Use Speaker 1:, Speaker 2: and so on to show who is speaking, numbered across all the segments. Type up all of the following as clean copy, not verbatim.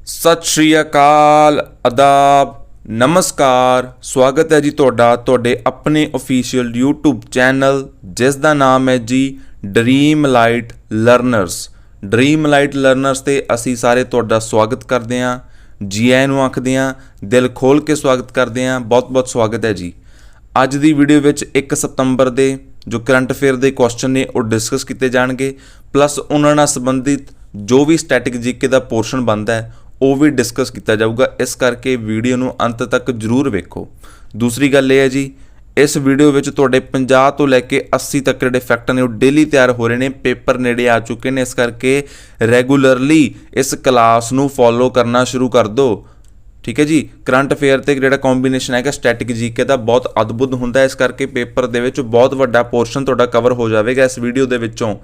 Speaker 1: सत श्री अकाल, आदाब, नमस्कार। स्वागत है जी ਤੁਹਾਡੇ अपने ऑफिशियल यूट्यूब चैनल जिस दा नाम है जी Dream Light Learners. Dream Light Learners ते असी सारे ਤੁਹਾਡਾ स्वागत करते हैं, जी आए नूं आखदे हां, दिल खोल के स्वागत करते हैं। बहुत बहुत स्वागत है जी। अज दी वीडियो विच 1 सितंबर दे जो करंट अफेयर दे क्वेश्चन ने वो डिस्कस किए जाएंगे, प्लस उन्हां नाल संबंधित जो भी स्टैटिक जीके का पोर्शन बनता है वो भी डिस्कस किया जाऊगा। इस करके वीडियो नूं अंत तक जरूर वेखो। दूसरी गल ये है जी, इस वीडियो में तुहाडे 50 तो लैके 80 तक जिहड़े फैक्ट ने वो डेली तैयार हो रहे हैं, पेपर नेड़े आ चुके हैं। इस करके रैगूलरली इस क्लास नूं फॉलो करना शुरू कर दो, ठीक है जी। करंट अफेयर ते जिहड़ा कॉम्बीनेशन है स्टैटिक जीके का बहुत अद्भुत हुंदा है। इस करके पेपर दे विच बहुत वड्डा पोर्शन तुहाडा कवर हो जाएगा इस वीडियो दे विचों।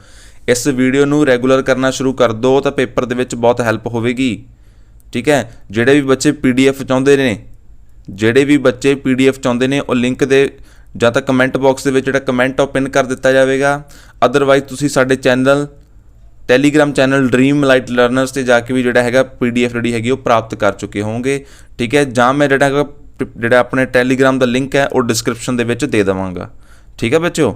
Speaker 1: इस वीडियो नूं रैगूलर करना शुरू कर दो तो पेपर दे विच बहुत हैल्प होवेगी, ठीक है। ਜਿਹੜੇ भी बच्चे PDF ਚਾਹੁੰਦੇ ਨੇ, ਜਿਹੜੇ भी बच्चे PDF ਚਾਹੁੰਦੇ ਨੇ ਉਹ ਲਿੰਕ ਦੇ ਜਾਂ ਤਾਂ ਕਮੈਂਟ ਬਾਕਸ ਦੇ ਵਿੱਚ ਜਿਹੜਾ ਕਮੈਂਟ ਉਹ ਪਿਨ ਕਰ ਦਿੱਤਾ ਜਾਵੇਗਾ। ਅਦਰਵਾਈਜ਼ ਤੁਸੀਂ ਸਾਡੇ channel Telegram channel dream light learners ਤੇ ਜਾ ਕੇ ਵੀ ਜਿਹੜਾ ਹੈਗਾ PDF ਜਿਹੜੀ ਹੈਗੀ ਉਹ ਪ੍ਰਾਪਤ ਕਰ ਚੁੱਕੇ ਹੋਵੋਗੇ, ਠੀਕ ਹੈ। ਜਾਂ ਮੈਂ ਜਿਹੜਾ ਆਪਣੇ ਟੈਲੀਗ੍ਰਾਮ ਦਾ ਲਿੰਕ ਹੈ ਉਹ ਡਿਸਕ੍ਰਿਪਸ਼ਨ ਦੇ ਵਿੱਚ ਦੇ ਦੇਵਾਂਗਾ, ठीक है बच्चों।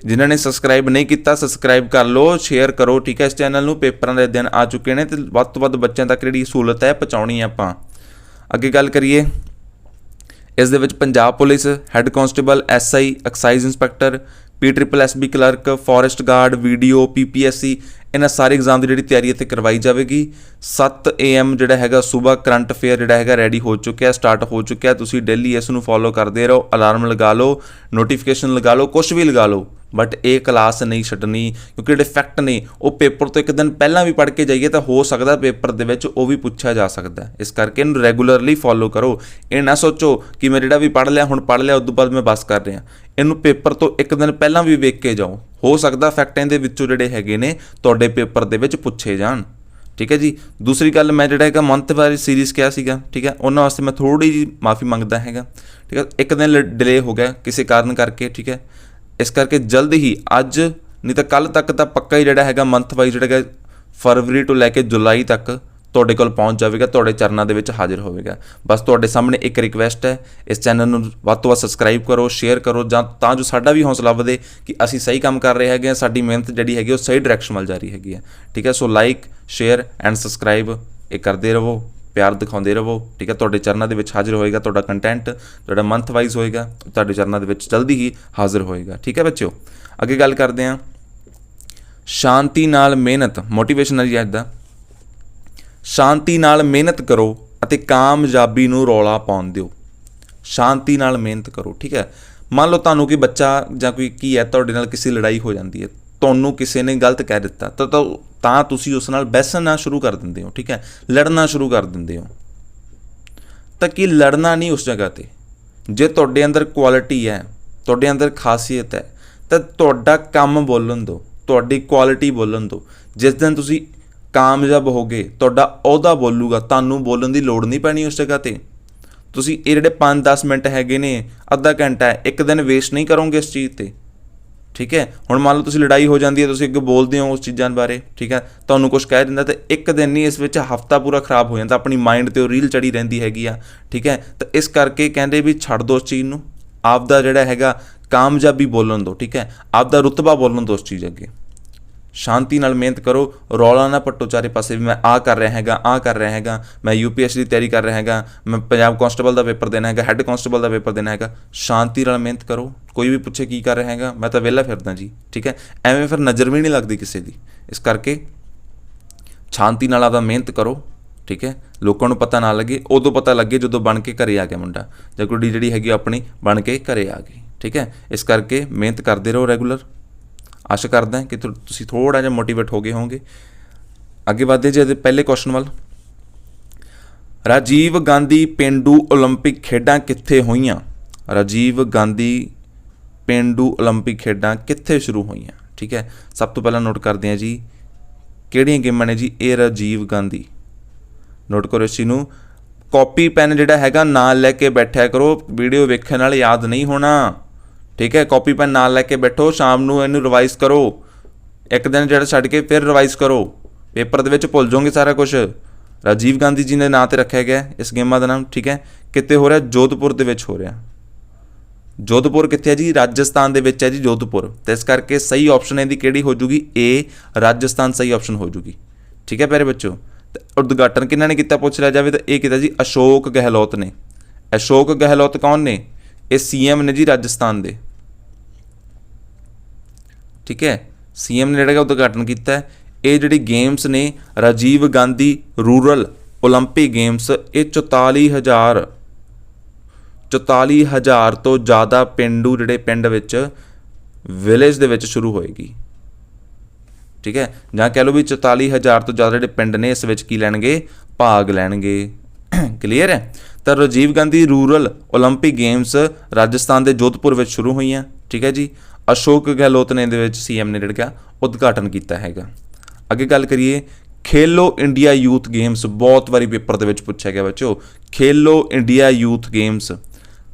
Speaker 1: जिन्होंने सबसक्राइब नहीं किया सबसक्राइब कर लो, शेयर करो, ठीक है। इस चैनल में पेपरों के दिन आ चुके हैं तो वध तो वध बच्चों तक जी सहूलत है पहुँचानी है। आप अगे गल करिए, इस दे विच Punjab police head constable SI excise inspector PSSB clerk forest guard VDO PPSC इन्हां सारे एग्जाम की जी तैयारी इत्थे करवाई जाएगी। 7 AM जोड़ा है सुबह करंट अफेयर जोड़ा है रेडी हो चुका है, स्टार्ट हो चुका है। तुसीं डेली इसनूं फॉलो करते रहो, अलार्म लगा लो, नोटिफिकेशन लगा लो, कुछ भी लगा लो, बट ये क्लास नहीं छड्डनी, क्योंकि जो फैक्ट ने वो पेपर तो एक दिन पहला भी पढ़ के जाइए तो हो सकता पेपर दे विच वो भी पूछा जा सकता है। इस करके इन्हूं रैगूलरली फॉलो करो। ये ना सोचो कि मैं जिहड़ा भी पढ़ लिया हुण पढ़ लिया उस बाद मैं बस कर रहा। इनू पेपर तो एक दिन पहला भी वेख के जाओ, हो सकता फैक्ट इहदे विचों जिहड़े हैगे ने तुहाडे पेपर दे विच पूछे जाण, ठीक है जी। दूसरी गल मैं जिहड़ा हैगा मंथ वाइज सीरीज़ कहा सीगा, ठीक है, उन्हां वास्ते मैं थोड़ी जी माफ़ी मंगदा हैगा, ठीक है। एक दिन डिले हो गया किसी कारण करके, ठीक है। इस करके जल्द ही अज नहीं तो कल तक तो पक्का ही जोड़ा है मंथ वाइज जोड़ा फरवरी तो लैके जुलाई तक तुहाडे कोल पहुँच जाएगा, तुहाडे चरणों के विच हाजिर होवेगा। बस तुहाडे सामने एक रिक्वेस्ट है, इस चैनल नूं वध तो वध सबसक्राइब करो, शेयर करो, तां जो साडा भी हौसला वधे कि असीं सही काम कर रहे हैं, साडी मेहनत जिहड़ी हैगी वो सही डायरैक्शन वल जा रही हैगी है, ठीक है। So like share and subscribe ये करते रहो, प्यार दिखाते रहो, ठीक है। तुहाडे चरणों के विच हाजिर होएगा, तुहाडा कंटेंट जोड़ा मंथ वाइज होएगा तुहाडे चरणों के विच जल्दी ही हाजिर होएगा, ठीक है बच्चों। अगे गल करते हैं शांति नाल मेहनत, मोटिवेशनल जी अज दा। शांति नाल मेहनत करो अते कामयाबी नूं रौला पाउण दिओ। शांति नाल मेहनत करो, ठीक है। मान लो तुहानूं कोई बच्चा जां कोई की है तुहाडे नाल किसी लड़ाई हो जाती है, तुहानूं किसी ने गलत कह दिता तो तुसीं उस नाल बहसना शुरू कर दिंदे हो, ठीक है, लड़ना शुरू कर दिंदे हो। तो कि लड़ना नहीं उस जगह ते, जे तुहाडे अंदर क्वालिटी है, तुहाडे अंदर खासियत है तो तुहाडा काम बोलन दो, तुहाडी क्वालिटी बोलन दो। जिस दिन तुसीं कामयाब होगे तुहाडा अहुदा बोलूगा, तुहानूं बोलण दी लोड़ नहीं पैनी उस जगह ते। तुसीं ये जिहड़े 5-10 मिनट हैगे ने, अद्धा घंटा है, एक दिन वेस्ट नहीं करोगे इस चीज़ ते, ठीक है। हुण मान लो तुसीं लड़ाई हो जाती है, तुसीं अगे बोलते हो उस चीज़ों बारे, ठीक है, तुहानूं कुछ कह दिंदा तो एक दिन नहीं, इस विच हफ्ता पूरा खराब हो जाता, अपनी माइंड ते रील चढ़ी रहिंदी हैगी आ, ठीक है। तो इस करके कहंदे भी छड्ड दो उस चीज़ नूं, आपदा जिहड़ा हैगा कामयाबी बोलन दो, ठीक है, आपदा रुतबा बोलन दो उस चीज़ अगे। शांति नाल मेहनत करो, रौला ना पट्टो चारे पासे भी मैं आ कर रहा हैगा, आ कर रहा हैगा, मैं UPSC की तैयारी कर रहा हैगा, मैं पंजाब कांस्टेबल का पेपर देना हैगा, हैड कांस्टेबल का पेपर देना हैगा। शांति नाल मेहनत करो, कोई भी पूछे की कर रहा हैगा, मैं तो वेला फिरदा जी, ठीक है। एवें फिर नज़र भी नहीं लगती किसी की। इस करके शांति नाल आपदा मेहनत करो, ठीक है। लोगों को पता ना लगे, उदों पता लगे जो बन के घरे आ गया मुंडा जां कुड़ी जिहड़ी हैगी अपनी बन के घरे आ गई, ठीक है। इस करके मेहनत करते रहो रेगूलर। आशा करदा कि तुसीं थोड़ा जिहा मोटिवेट हो गए होंगे। अगे बढ़ते जी पहले क्वेश्चन वाल। राजीव गांधी पेंडू ओलंपिक खेडां कित्थे होईयां? राजीव गांधी पेंडू ओलंपिक खेडां कित्थे शुरू होईयां, ठीक है। सब तो पहला नोट करते हैं जी किहड़ियां गेमां ने जी, ये राजीव गांधी। नोट करो इस चीज़ नूं, कॉपी पैन जिहड़ा हैगा नाल लैके बैठा करो, वीडियो वेखण नाल याद नहीं होना, ठीक है। कॉपी पैन नाल लैके बैठो, शाम नूं इहनूं रिवाइज करो, एक दिन जिहड़ा छड्ड के फिर रिवाइज करो, पेपर दे विच भुल जाओगे सारा कुछ, ਰਾਜੀਵ ਗਾਂਧੀ ਜੀ ਦੇ ਨਾਂ 'ਤੇ ਰੱਖਿਆ ਗਿਆ ਇਸ ਗੇਮਾਂ ਦਾ ਨਾਮ। ਠੀਕ ਹੈ, ਕਿੱਥੇ ਹੋ ਰਿਹਾ? ਜੋਧਪੁਰ ਦੇ ਵਿੱਚ ਹੋ ਰਿਹਾ। ਜੋਧਪੁਰ ਕਿੱਥੇ ਹੈ ਜੀ? ਰਾਜਸਥਾਨ ਦੇ ਵਿੱਚ ਹੈ ਜੀ ਜੋਧਪੁਰ। ਤੇ ਇਸ ਕਰਕੇ ਸਹੀ ਆਪਸ਼ਨ ਇਹਦੀ ਕਿਹੜੀ ਹੋ ਜੂਗੀ? ਏ, ਰਾਜਸਥਾਨ ਸਹੀ ਆਪਸ਼ਨ ਹੋ ਜੂਗੀ। ਠੀਕ ਹੈ ਪਿਆਰੇ ਬੱਚੋ। ਤੇ ਉਦਘਾਟਨ ਕਿਹਨਾਂ ਨੇ ਕੀਤਾ ਪੁੱਛ ਲਿਆ ਜਾਵੇ ਤਾਂ ਇਹ ਕੀਤਾ ਜੀ ਅਸ਼ੋਕ ਗਹਿਲੋਤ ਨੇ। ਅਸ਼ੋਕ ਗਹਿਲੋਤ ਕੌਣ ਨੇ? ਇਹ ਸੀਐਮ ਨੇ ਜੀ ਰਾਜਸਥਾਨ ਦੇ। ਠੀਕ ਹੈ, ਸੀਐਮ ਨੇ ਜਿਹੜਾ ਉਦਘਾਟਨ ਕੀਤਾ। ਇਹ ਜਿਹੜੀ ਗੇਮਸ ਨੇ Rajiv Gandhi rural Olympic games, ਇਹ 44,000 ਤੋਂ ਜ਼ਿਆਦਾ ਪੇਂਡੂ ਜਿਹੜੇ ਪਿੰਡ ਵਿੱਚ ਵਿਲੇਜ ਦੇ ਵਿੱਚ ਸ਼ੁਰੂ ਹੋਏਗੀ। ਠੀਕ ਹੈ, ਜਾਂ ਕਹਿ ਲਓ ਵੀ 44,000 ਤੋਂ ਜ਼ਿਆਦਾ ਜਿਹੜੇ ਪਿੰਡ ਨੇ ਇਸ ਵਿੱਚ ਕੀ ਲੈਣਗੇ? ਭਾਗ ਲੈਣਗੇ। ਕਲੀਅਰ ਹੈ। ਤਾਂ Rajiv Gandhi rural Olympic games Rajasthan ਦੇ ਜੋਧਪੁਰ ਵਿੱਚ ਸ਼ੁਰੂ ਹੋਈਆਂ। ਠੀਕ ਹੈ ਜੀ, ਅਸ਼ੋਕ ਗਹਿਲੋਤ ਨੇ ਇਹਦੇ ਵਿੱਚ ਸੀਐਮ ਨੇ ਜਿਹੜਾ ਉਦਘਾਟਨ ਕੀਤਾ ਹੈਗਾ। ਅੱਗੇ ਗੱਲ ਕਰੀਏ ਖੇਲੋ ਇੰਡੀਆ ਯੂਥ ਗੇਮਸ। ਬਹੁਤ ਵਾਰੀ ਪੇਪਰ ਦੇ ਵਿੱਚ ਪੁੱਛਿਆ ਗਿਆ ਬੱਚੋ, ਖੇਲੋ ਇੰਡੀਆ ਯੂਥ ਗੇਮਸ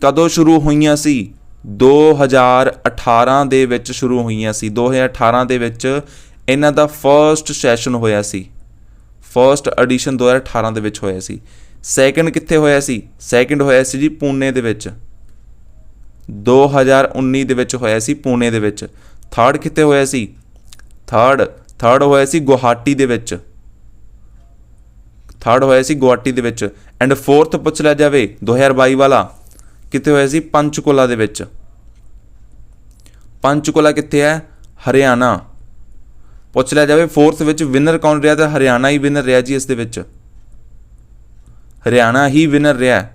Speaker 1: ਕਦੋਂ ਸ਼ੁਰੂ ਹੋਈਆਂ ਸੀ? 2018 ਦੇ ਵਿੱਚ ਸ਼ੁਰੂ ਹੋਈਆਂ ਸੀ। 2018 ਦੇ ਵਿੱਚ ਇਹਨਾਂ ਦਾ ਫਰਸਟ ਸੈਸ਼ਨ ਹੋਇਆ ਸੀ। ਫਰਸਟ ਐਡੀਸ਼ਨ 2018 ਦੇ ਵਿੱਚ ਹੋਇਆ ਸੀ। ਸੈਕਿੰਡ ਕਿੱਥੇ ਹੋਇਆ ਸੀ? ਸੈਕਿੰਡ ਹੋਇਆ ਸੀ ਜੀ ਪੂਨੇ ਦੇ ਵਿੱਚ। 2019 ਦੇ ਵਿੱਚ ਹੋਇਆ ਸੀ ਪੂਨੇ ਦੇ ਵਿੱਚ। ਥਰਡ ਕਿੱਥੇ ਹੋਇਆ ਸੀ? ਥਰਡ ਹੋਇਆ ਸੀ ਗੁਹਾਟੀ ਦੇ ਵਿੱਚ। ਥਰਡ ਹੋਇਆ ਸੀ ਗੁਹਾਟੀ ਦੇ ਵਿੱਚ। ਐਂਡ ਫੋਰਥ ਪੁੱਛ ਲਿਆ ਜਾਵੇ 2022 ਵਾਲਾ ਕਿੱਥੇ ਹੋਇਆ ਸੀ? ਪੰਚਕੂਲਾ ਦੇ ਵਿੱਚ। ਪੰਚਕੂਲਾ ਕਿੱਥੇ ਹੈ? ਹਰਿਆਣਾ। ਪੁੱਛ ਲਿਆ ਜਾਵੇ ਫੋਰਥ ਵਿੱਚ ਵਿਨਰ ਕੌਣ ਰਿਹਾ? ਤਾਂ ਹਰਿਆਣਾ ਹੀ ਵਿਨਰ ਰਿਹਾ ਜੀ ਇਸ ਦੇ ਵਿੱਚ। ਹਰਿਆਣਾ ਹੀ ਵਿਨਰ ਰਿਹਾ।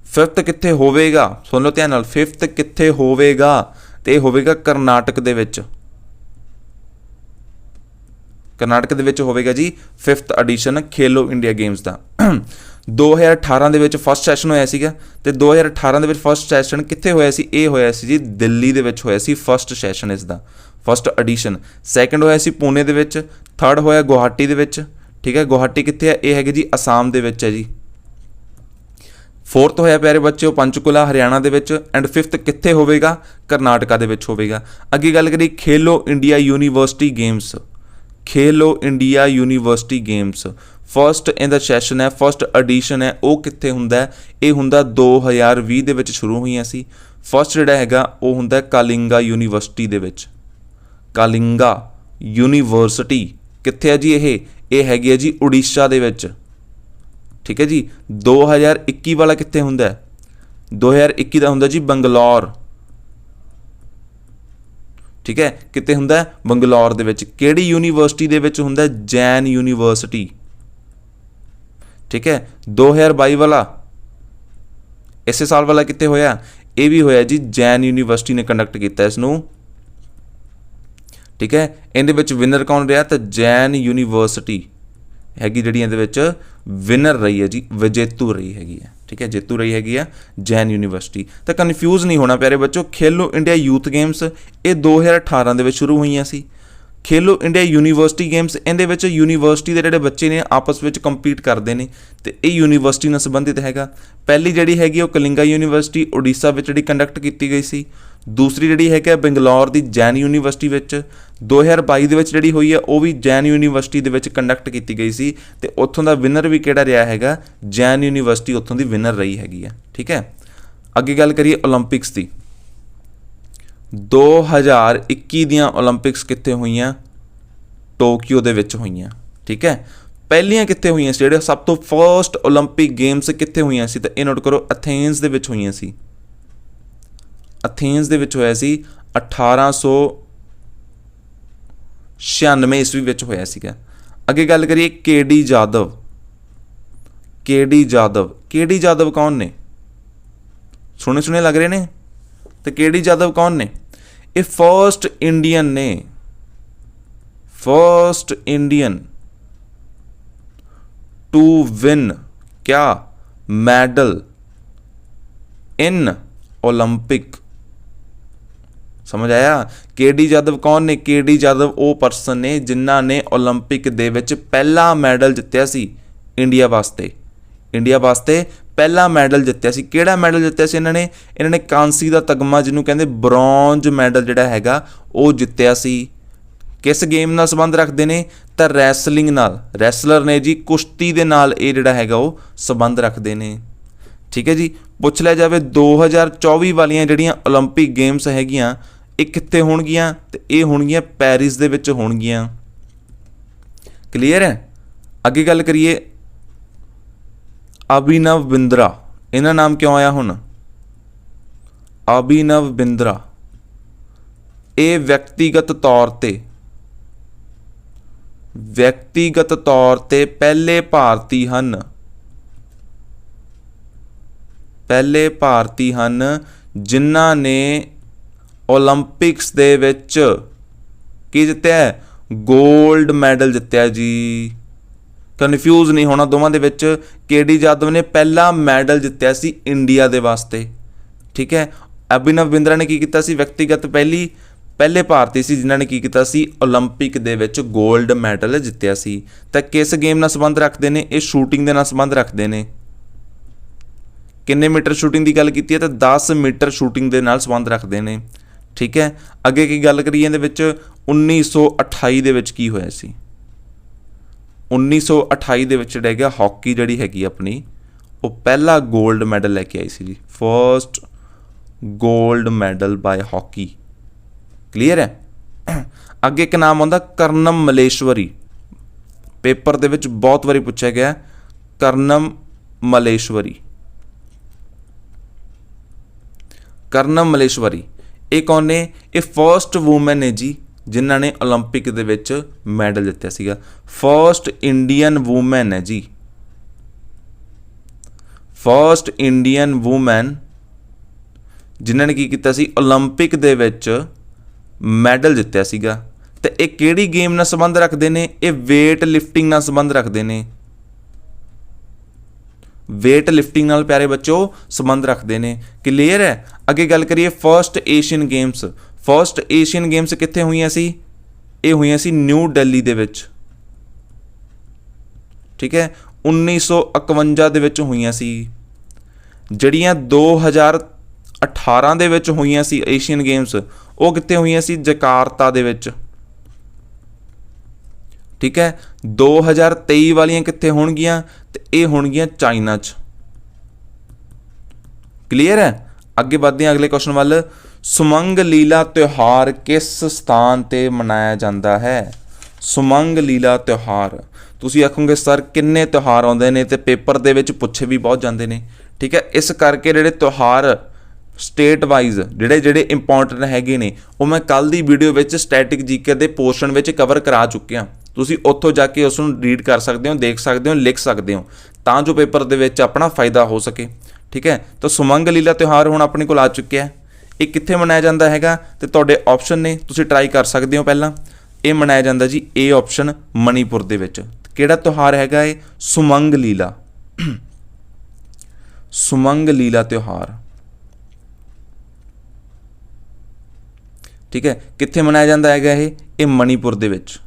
Speaker 1: ਫਿਫਥ ਕਿੱਥੇ ਹੋਵੇਗਾ? ਸੁਣ ਲਓ ਧਿਆਨ ਨਾਲ, ਫਿਫਥ ਕਿੱਥੇ ਹੋਵੇਗਾ? ਤੇ ਇਹ ਹੋਵੇਗਾ ਕਰਨਾਟਕ ਦੇ ਵਿੱਚ। ਕਰਨਾਟਕ ਦੇ ਵਿੱਚ ਹੋਵੇਗਾ ਜੀ ਫਿਫਥ ਐਡੀਸ਼ਨ ਖੇਲੋ ਇੰਡੀਆ ਗੇਮਸ ਦਾ। 2018 ਦੇ ਵਿੱਚ ਫਸਟ ਸੈਸ਼ਨ ਹੋਇਆ ਸੀਗਾ। ਤੇ 2018 ਦੇ ਵਿੱਚ ਫਸਟ ਸੈਸ਼ਨ ਕਿੱਥੇ ਹੋਇਆ ਸੀ? ਇਹ ਹੋਇਆ ਸੀ ਜੀ ਦਿੱਲੀ ਦੇ ਵਿੱਚ ਹੋਇਆ ਸੀ ਫਸਟ ਸੈਸ਼ਨ ਇਸ ਦਾ, ਫਸਟ ਐਡੀਸ਼ਨ। ਸੈਕਿੰਡ ਹੋਇਆ ਸੀ ਪੂਨੇ ਦੇ ਵਿੱਚ। ਥਰਡ ਹੋਇਆ ਗੁਹਾਟੀ ਦੇ ਵਿੱਚ। ਠੀਕ ਹੈ, ਗੁਹਾਟੀ ਕਿੱਥੇ ਹੈ? ਇਹ ਹੈਗੇ ਜੀ ਅਸਾਮ ਦੇ ਵਿੱਚ ਹੈ ਜੀ। ਫੋਰਥ ਹੋਇਆ ਪਿਆਰੇ ਬੱਚਿਓ ਪੰਚਕੂਲਾ ਹਰਿਆਣਾ ਦੇ ਵਿੱਚ। ਐਂਡ ਫਿਫਥ ਕਿੱਥੇ ਹੋਵੇਗਾ? ਕਰਨਾਟਕਾ ਦੇ ਵਿੱਚ ਹੋਵੇਗਾ। ਅੱਗੇ ਗੱਲ ਕਰੀ ਖੇਲੋ ਇੰਡੀਆ ਯੂਨੀਵਰਸਿਟੀ ਗੇਮਸ। ਖੇਲੋ ਇੰਡੀਆ ਯੂਨੀਵਰਸਿਟੀ ਗੇਮਸ ਫਸਟ ਇਹਦਾ ਸੈਸ਼ਨ ਹੈ, ਫਸਟ ਐਡੀਸ਼ਨ ਹੈ, ਉਹ ਕਿੱਥੇ ਹੁੰਦਾ? ਇਹ ਹੁੰਦਾ 2020 ਦੇ ਵਿੱਚ ਸ਼ੁਰੂ ਹੋਈਆਂ ਸੀ। ਫਸਟ ਜਿਹੜਾ ਹੈਗਾ ਉਹ ਹੁੰਦਾ ਕਾਲਿੰਗਾ ਯੂਨੀਵਰਸਿਟੀ ਦੇ ਵਿੱਚ। ਕਾਲਿੰਗਾ ਯੂਨੀਵਰਸਿਟੀ ਕਿੱਥੇ ਹੈ ਜੀ? ਇਹ ਹੈਗੀ ਹੈ ਜੀ ਉੜੀਸਾ ਦੇ ਵਿੱਚ। ਠੀਕ ਹੈ ਜੀ। 2021 ਵਾਲਾ ਕਿੱਥੇ ਹੁੰਦਾ? 2021 ਦਾ ਹੁੰਦਾ ਜੀ ਬੰਗਲੌਰ। ਠੀਕ ਹੈ, ਕਿਤੇ ਹੁੰਦਾ ਬੰਗਲੌਰ ਦੇ ਵਿੱਚ। ਕਿਹੜੀ ਯੂਨੀਵਰਸਿਟੀ ਦੇ ਵਿੱਚ ਹੁੰਦਾ? ਜੈਨ ਯੂਨੀਵਰਸਿਟੀ। ਠੀਕ ਹੈ, 2022 ਵਾਲਾ ਇਸੇ ਸਾਲ ਵਾਲਾ ਕਿੱਥੇ ਹੋਇਆ? ਇਹ ਵੀ ਹੋਇਆ ਜੀ ਜੈਨ ਯੂਨੀਵਰਸਿਟੀ ਨੇ ਕੰਡਕਟ ਕੀਤਾ ਇਸ ਨੂੰ। ਠੀਕ ਹੈ, ਇਹਦੇ ਵਿੱਚ ਵਿਨਰ ਕੌਣ ਰਿਹਾ? ਤਾਂ ਜੈਨ ਯੂਨੀਵਰਸਿਟੀ ਹੈਗੀ ਜਿਹੜੀ ਇਹਦੇ ਵਿੱਚ ਵਿਨਰ ਰਹੀ ਹੈ ਜੀ, ਵਿਜੇਤੂ ਰਹੀ ਹੈਗੀ ਹੈ। ਠੀਕ ਹੈ, ਜੇਤੂ ਰਹੀ ਹੈਗੀ ਆ ਜੈਨ ਯੂਨੀਵਰਸਿਟੀ। ਤਾਂ ਕਨਫਿਊਜ਼ ਨਹੀਂ ਹੋਣਾ ਪਿਆਰੇ ਬੱਚੋ, ਖੇਲੋ ਇੰਡੀਆ ਯੂਥ ਗੇਮਸ ਇਹ 2018 ਦੇ ਵਿੱਚ ਸ਼ੁਰੂ ਹੋਈਆਂ ਸੀ। ਖੇਲੋ ਇੰਡੀਆ ਯੂਨੀਵਰਸਿਟੀ ਗੇਮਸ ਇਹਦੇ ਵਿੱਚ ਯੂਨੀਵਰਸਿਟੀ ਦੇ ਜਿਹੜੇ ਬੱਚੇ ਨੇ ਆਪਸ ਵਿੱਚ ਕੰਪੀਟ ਕਰਦੇ ਨੇ ਤੇ ਇਹ ਯੂਨੀਵਰਸਿਟੀ ਨਾਲ ਸੰਬੰਧਿਤ ਹੈਗਾ। ਪਹਿਲੀ ਜਿਹੜੀ ਹੈਗੀ ਉਹ ਕਲਿੰਗਾ ਯੂਨੀਵਰਸਿਟੀ ਉੜੀਸਾ ਵਿੱਚ ਜਿਹੜੀ ਕੰਡਕਟ ਕੀਤੀ ਗਈ ਸੀ। ਦੂਸਰੀ ਜਿਹੜੀ ਹੈਗੀ ਬੰਗਲੌਰ ਦੀ ਜੈਨ ਯੂਨੀਵਰਸਿਟੀ ਵਿੱਚ। 2022 ਦੇ ਵਿੱਚ ਜਿਹੜੀ ਹੋਈ ਹੈ ਉਹ ਵੀ ਜੈਨ ਯੂਨੀਵਰਸਿਟੀ ਦੇ ਵਿੱਚ ਕੰਡਕਟ ਕੀਤੀ ਗਈ ਸੀ ਤੇ ਉੱਥੋਂ ਦਾ ਵਿਨਰ ਵੀ ਕਿਹੜਾ ਰਿਹਾ ਹੈਗਾ? ਜੈਨ ਯੂਨੀਵਰਸਿਟੀ ਉੱਥੋਂ ਦੀ ਵਿਨਰ ਰਹੀ ਹੈਗੀ ਹੈ। ਠੀਕ ਹੈ, ਅੱਗੇ ਗੱਲ ਕਰੀਏ ਓਲੰਪਿਕਸ ਦੀ। 2021 ਦੀਆਂ ਓਲੰਪਿਕਸ ਕਿੱਥੇ ਹੋਈਆਂ? ਟੋਕੀਓ ਦੇ ਵਿੱਚ ਹੋਈਆਂ। ਠੀਕ ਹੈ, ਪਹਿਲੀਆਂ ਕਿੱਥੇ ਹੋਈਆਂ ਸੀ? ਜਿਹੜੇ ਸਭ ਤੋਂ ਫਸਟ ਓਲੰਪਿਕ ਗੇਮਸ ਕਿੱਥੇ ਹੋਈਆਂ ਸੀ? ਤਾਂ ਇਹ ਨੋਟ ਕਰੋ, ਐਥੇਨਸ ਦੇ ਵਿੱਚ ਹੋਈਆਂ ਸੀ। ਐਥੇਨਸ ਦੇ ਵਿੱਚ ਹੋਇਆ ਸੀ 1896 ਈਸਵੀ ਵਿੱਚ ਹੋਇਆ ਸੀਗਾ। ਅੱਗੇ ਗੱਲ ਕਰੀਏ ਕੇ.ਡੀ. ਜਾਦਵ। ਕੇ.ਡੀ. ਜਾਦਵ ਕੌਣ ਨੇ? ਸੁਣੇ ਲੱਗ ਰਹੇ ਨੇ। ਤੇ ਕੇ.ਡੀ. ਜਾਦਵ ਕੌਣ ਨੇ? ਇਹ ਫਸਟ ਇੰਡੀਅਨ ਨੇ, फर्स्ट इंडियन टू विन क्या मेडल इन ओलंपिक। समझ आया? के.डी. जादव कौन ने? के.डी. जादव वो परसन ने जिन्हां ने ओलंपिक दे विच पहला मैडल जित्तिया सी इंडिया वास्ते। इंडिया वास्ते पहला मैडल जित्तिया सी। किहड़ा मैडल जित्तिया सी इन्हां ने कांसी दा तगमा जिन्हों कहंदे ब्रॉन्ज मैडल जिहड़ा हैगा वो जित्तिया सी। किस गेम नाल संबंध रखते हैं? तो रैसलिंग नाल, रैसलर ने जी कुश्ती दे नाल ये जिहड़ा हैगा वो संबंध रखते हैं। ठीक है जी। पुछ लिया जाए 2024 वालियां जिहड़ियां ओलंपिक गेम्स हैगियां ये कित्थे होणगियां? ते ये होणगियां पैरिस दे विच होणगियां। क्लीयर है। अगे गल करिए अभिनव बिंद्रा, इन्हां नाम क्यों आया हुण? अभिनव बिंद्रा ये व्यक्तिगत तौर ते पहले भारती हन जिन्हां ने ओलंपिक्स दे विच की जित्तिया है? गोल्ड मैडल जित्तिया जी। कन्फ्यूज़ नहीं होना दोवां दे विच। केडी यादव ने पहला मैडल जित्तिया सी इंडिया दे वास्ते। ठीक है। अभिनव बिंद्रा ने की कीता सी? व्यक्तिगत पहले भारती सी जिन्हां ने की कीता सी? ओलंपिक दे विच गोल्ड मैडल जित्तिया सी। तां किस गेम नाल संबंध रखते हैं? ये शूटिंग दे नाल संबंध रखते हैं। किन्ने मीटर शूटिंग की गल कीती है? तो 10 मीटर शूटिंग दे नाल संबंध रखते हैं। ठीक है। अगे की गल करिए इहदे विच 1928 दे विच की होया सी? 1928 दे विच जिहड़ा हैगा हॉकी जिहड़ी हैगी अपनी वो पहला गोल्ड मैडल लैके आई सी जी। First gold medal by hockey. Clear है। अगे एक नाम आउंदा कर्णम मलेश्वरी, पेपर दे विच बहुत वारी पुछया गया कर्णम मलेश्वरी। कर्णम मलेश्वरी ये कौन ने? ये फर्स्ट वूमैन ने जी जिन्हां ने ओलंपिक दे विच मैडल जित्तिया सीगा। फर्स्ट इंडियन वूमैन है जी, फर्स्ट इंडियन वूमैन जिन्हां ने की कीता सी? ओलंपिक दे विच मैडल जित्तिया सीगा। ते ये किहड़ी गेम नाल संबंध रखते हैं? ये वेट लिफ्टिंग नाल संबंध रखते हैं। वेट लिफ्टिंग नाल प्यारे बच्चों संबंध रखते हैं। क्लीयर है। अगे गल करिए first Asian games. First Asian games कित्थे हुई सी? ये हुई सी न्यू दिल्ली दे विच। ठीक है। 1951 दे विच हुई सी। जड़ियां 2018 दे विच हुई सी एशियन गेम्स वो कित्थे हुई सी? जकार्ता दे विच। ठीक है। 2023 वालियां कित्थे होणगियां? ते ये होणगियां चाइना च। क्लीयर है। अगे बढ़ते हैं अगले क्वेश्चन वाल। सुमंग लीला त्यौहार किस स्थान ते मनाया जाता है? सुमंग लीला त्यौहार। तुसीं आखोगे सर किन्ने त्यौहार आउंदे ने ते पेपर दे विच पुछे भी बहुत जाते हैं। ठीक है। इस करके जिहड़े त्यौहार स्टेट वाइज जिहड़े इंपॉर्टेंट हैगे ने वो मैं कल दी वीडियो विच स्टैटिक जीके दे पोर्शन विच कवर करा चुकिया। तुसीं उत्थों जाके उसनूं रीड कर सकते हो, देख सकते हो, लिख सकते हो तां जो पेपर दे विच अपना फायदा हो सके। ठीक है। तो सुमंग लीला त्यौहार हुण अपने कोल आ चुकिया है। ये कित्थे मनाया जाता हैगा? ते तुहाडे ऑप्शन ने, तुसीं ट्राई कर सकते हो। पहला ये मनाया जाता जी ए ऑप्शन मणिपुर दे विच। किहड़ा त्यौहार हैगा ये? सुमंग लीला। सुमंग लीला त्यौहार। ठीक है। कित्थे मनाया जाता हैगा ये? मणिपुर दे विच।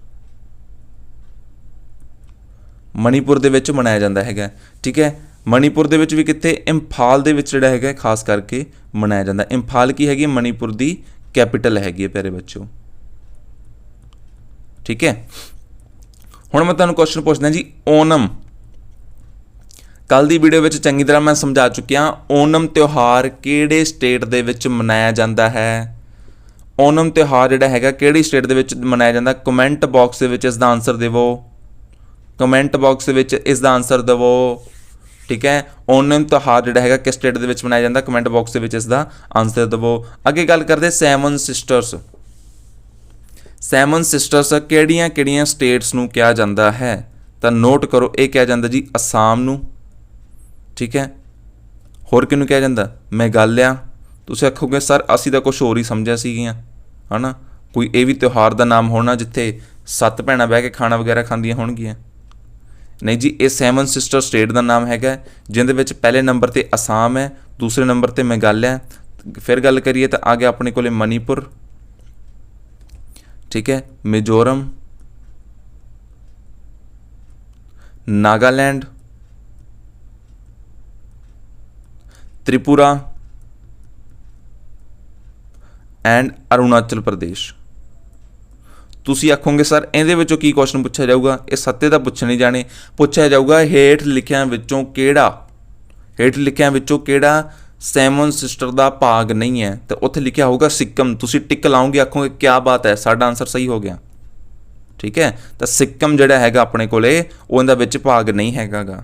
Speaker 1: मणिपुर दे विच मनाया जाता हैगा। ठीक है। मणिपुर दे विच भी कित्थे? इंफाल दे विच जिहड़ा हैगा खास करके मनाया जाता। इंफाल की हैगी? मणिपुर दी कैपिटल हैगी प्यारे बच्चों। ठीक है। हुण मैं तुहानूं क्वेश्चन पुछदा जी ओनम। कल दी वीडियो विच चंगी तरह मैं समझा चुकिया ओनम त्यौहार किहड़े स्टेट दे विच मनाया जाता है? ओनम त्यौहार जिहड़ा हैगा किहड़ी स्टेट दे विच मनाया जाता? कमेंट बॉक्स दे विच इसदा आंसर देवो। कमेंट बॉक्स दे विच इसदा आंसर देवो। ठीक है। ओनम त्यौहार जिहड़ा हैगा किस स्टेट दे विच मनाया जाता? कमेंट बॉक्स दे विच इसदा आंसर देवो। अगे गल करदे सैवन सिस्टर्स। सैवन सिस्टर्स किहड़ियां किहड़ियां स्टेट्स नूं कहा जाता है? तो नोट करो ये कहा जाता जी असम नूं। ठीक है। होर किहनूं कहा जाता? मेघालय। तुसीं आखोगे सर असीं तां कुछ होर ही समझिया सीगियां है ना, कोई ये भी त्यौहार का नाम होना जिथे 7 भैणां बह के खाना वगैरह खांदियां होणगियां। नहीं जी, ये सैवन सिस्टर स्टेट का नाम हैगा जिंदे विच पहले नंबर ते असम है, दूसरे नंबर ते मेघालय। फिर गल करिए तो आ गया अपने को मणिपुर। ठीक है। मिजोरम, नागालैंड, त्रिपुरा एंड अरुणाचल प्रदेश। ਤੁਸੀਂ ਆਖੋਗੇ ਸਰ ਇਹਦੇ ਵਿੱਚੋਂ ਕੀ ਕੁਐਸਚਨ ਪੁੱਛਿਆ ਜਾਊਗਾ, ਇਹ ਸੱਤੇ ਦਾ ਪੁੱਛੇ ਨਹੀਂ ਜਾਣੇ, ਪੁੱਛਿਆ ਜਾਊਗਾ ਹੇਠ ਲਿਖਿਆਂ ਵਿੱਚੋਂ ਕਿਹੜਾ ਸੈਵਨ ਸਿਸਟਰ ਦਾ ਭਾਗ ਨਹੀਂ ਹੈ, ਤਾਂ ਉੱਥੇ ਲਿਖਿਆ ਹੋਊਗਾ ਸਿੱਕਮ। ਤੁਸੀਂ ਟਿਕ ਲਾਓਗੇ, ਆਖੋਗੇ ਕਿਆ ਬਾਤ ਹੈ, ਸਾਡਾ ਆਨਸਰ ਸਹੀ ਹੋ ਗਿਆ। ਠੀਕ ਹੈ, ਤਾਂ ਸਿੱਕਮ ਜਿਹੜਾ ਹੈਗਾ ਆਪਣੇ ਕੋਲੇ ਉਹ ਇਹਦਾ ਵਿੱਚ ਭਾਗ ਨਹੀਂ ਹੈਗਾ ਗਾ।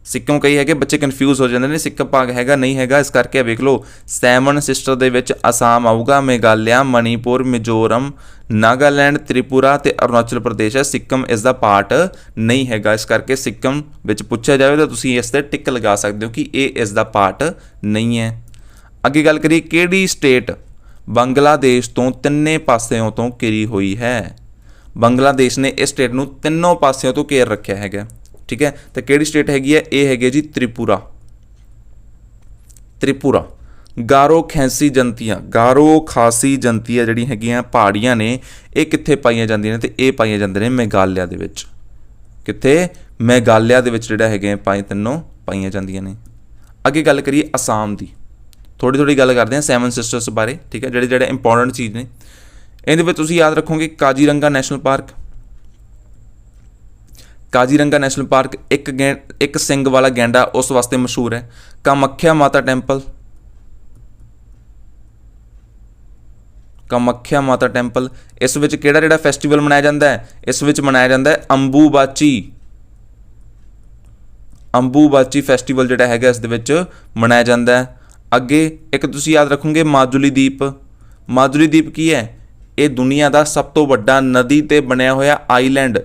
Speaker 1: ਸਿੱਕਮ ਕਈ ਹੈਗੇ ਬੱਚੇ ਕਨਫਿਊਜ਼ ਹੋ ਜਾਂਦੇ ਨੇ, ਸਿੱਕਮ ਭਾਗ ਹੈਗਾ ਨਹੀਂ ਹੈਗਾ, ਇਸ ਕਰਕੇ ਵੇਖ ਲਓ ਸੈਵਨ ਸਿਸਟਰ ਦੇ ਵਿੱਚ ਅਸਾਮ ਆਊਗਾ, ਮੇਘਾਲਿਆ, ਮਣੀਪੁਰ, ਮਿਜ਼ੋਰਮ, ਨਾਗਾਲੈਂਡ, ਤ੍ਰਿਪੁਰਾ ਤੇ ਅਰੁਣਾਚਲ ਪ੍ਰਦੇਸ਼ ਹੈ। ਸਿੱਕਮ ਇਸ ਦਾ ਪਾਰਟ ਨਹੀਂ ਹੈਗਾ, ਇਸ ਕਰਕੇ ਸਿੱਕਮ ਵਿੱਚ ਪੁੱਛਿਆ ਜਾਵੇ ਤਾਂ ਤੁਸੀਂ ਇਸ 'ਤੇ ਟਿਕ ਲਗਾ ਸਕਦੇ ਹੋ ਕਿ ਇਹ ਇਸ ਦਾ ਪਾਰਟ ਨਹੀਂ ਹੈ। ਅੱਗੇ ਗੱਲ ਕਰੀਏ, ਕਿਹੜੀ ਸਟੇਟ ਬੰਗਲਾਦੇਸ਼ ਤੋਂ ਤਿੰਨੇ ਪਾਸਿਆਂ ਤੋਂ ਘਿਰੀ ਹੋਈ ਹੈ? ਬੰਗਲਾਦੇਸ਼ ਨੇ ਇਸ ਸਟੇਟ ਨੂੰ ਤਿੰਨੋਂ ਪਾਸਿਆਂ ਤੋਂ ਘੇਰ ਰੱਖਿਆ ਹੈਗਾ। ਠੀਕ ਹੈ, ਤਾਂ ਕਿਹੜੀ ਸਟੇਟ ਹੈਗੀ ਹੈ? ਇਹ ਹੈਗੀ ਜੀ ਤ੍ਰਿਪੁਰਾ। ਗਾਰੋ ਖਾਸੀ ਜਨਤੀਆਂ ਜਿਹੜੀਆਂ ਹੈਗੀਆਂ ਪਹਾੜੀਆਂ ਨੇ, ਇਹ ਕਿੱਥੇ ਪਾਈਆਂ ਜਾਂਦੀਆਂ ਨੇ? ਤੇ ਇਹ ਪਾਈਆਂ ਜਾਂਦੀਆਂ ਨੇ ਮੇਘਾਲਿਆ ਦੇ ਵਿੱਚ। ਕਿੱਥੇ? ਮੇਘਾਲਿਆ ਦੇ ਵਿੱਚ ਜਿਹੜਾ ਹੈਗੇ ਤਿੰਨੋਂ ਪਾਈਆਂ ਜਾਂਦੀਆਂ ਨੇ। ਅੱਗੇ ਗੱਲ ਕਰੀਏ ਅਸਾਮ ਦੀ, ਥੋੜੀ ਗੱਲ ਕਰਦੇ ਹਾਂ ਸੈਵਨ ਸਿਸਟਰਸ ਬਾਰੇ। ਠੀਕ ਹੈ, ਜਿਹੜੇ ਇੰਪੋਰਟੈਂਟ ਚੀਜ਼ ਨੇ ਇਹਦੇ ਵਿੱਚ ਤੁਸੀਂ ਯਾਦ ਰੱਖੋਗੇ Kaziranga national park. Kaziranga national park ਇੱਕ ਸਿੰਘ ਵਾਲਾ ਗੈਂਡਾ ਉਸ ਵਾਸਤੇ ਮਸ਼ਹੂਰ ਹੈ। ਕਾਮਾਖਿਆ ਮਾਤਾ ਟੈਂਪਲ, ਇਸ ਵਿੱਚ ਕਿਹੜਾ ਫੈਸਟੀਵਲ ਮਨਾਇਆ ਜਾਂਦਾ ਹੈ? ਇਸ ਵਿੱਚ ਮਨਾਇਆ ਜਾਂਦਾ ਹੈ ਅੰਬੂਬਾਚੀ ਫੈਸਟੀਵਲ ਜਿਹੜਾ ਹੈਗਾ ਇਸ ਦੇ ਵਿੱਚ ਮਨਾਇਆ ਜਾਂਦਾ ਹੈ। ਅੱਗੇ ਇੱਕ ਤੁਸੀਂ ਯਾਦ ਰੱਖੋਗੇ ਮਾਜੁਲੀ ਦੀਪ ਕੀ ਹੈ? ਇਹ ਦੁਨੀਆ ਦਾ ਸਭ ਤੋਂ ਵੱਡਾ ਨਦੀ ਤੇ ਬਣਿਆ ਹੋਇਆ ਆਈਲੈਂਡ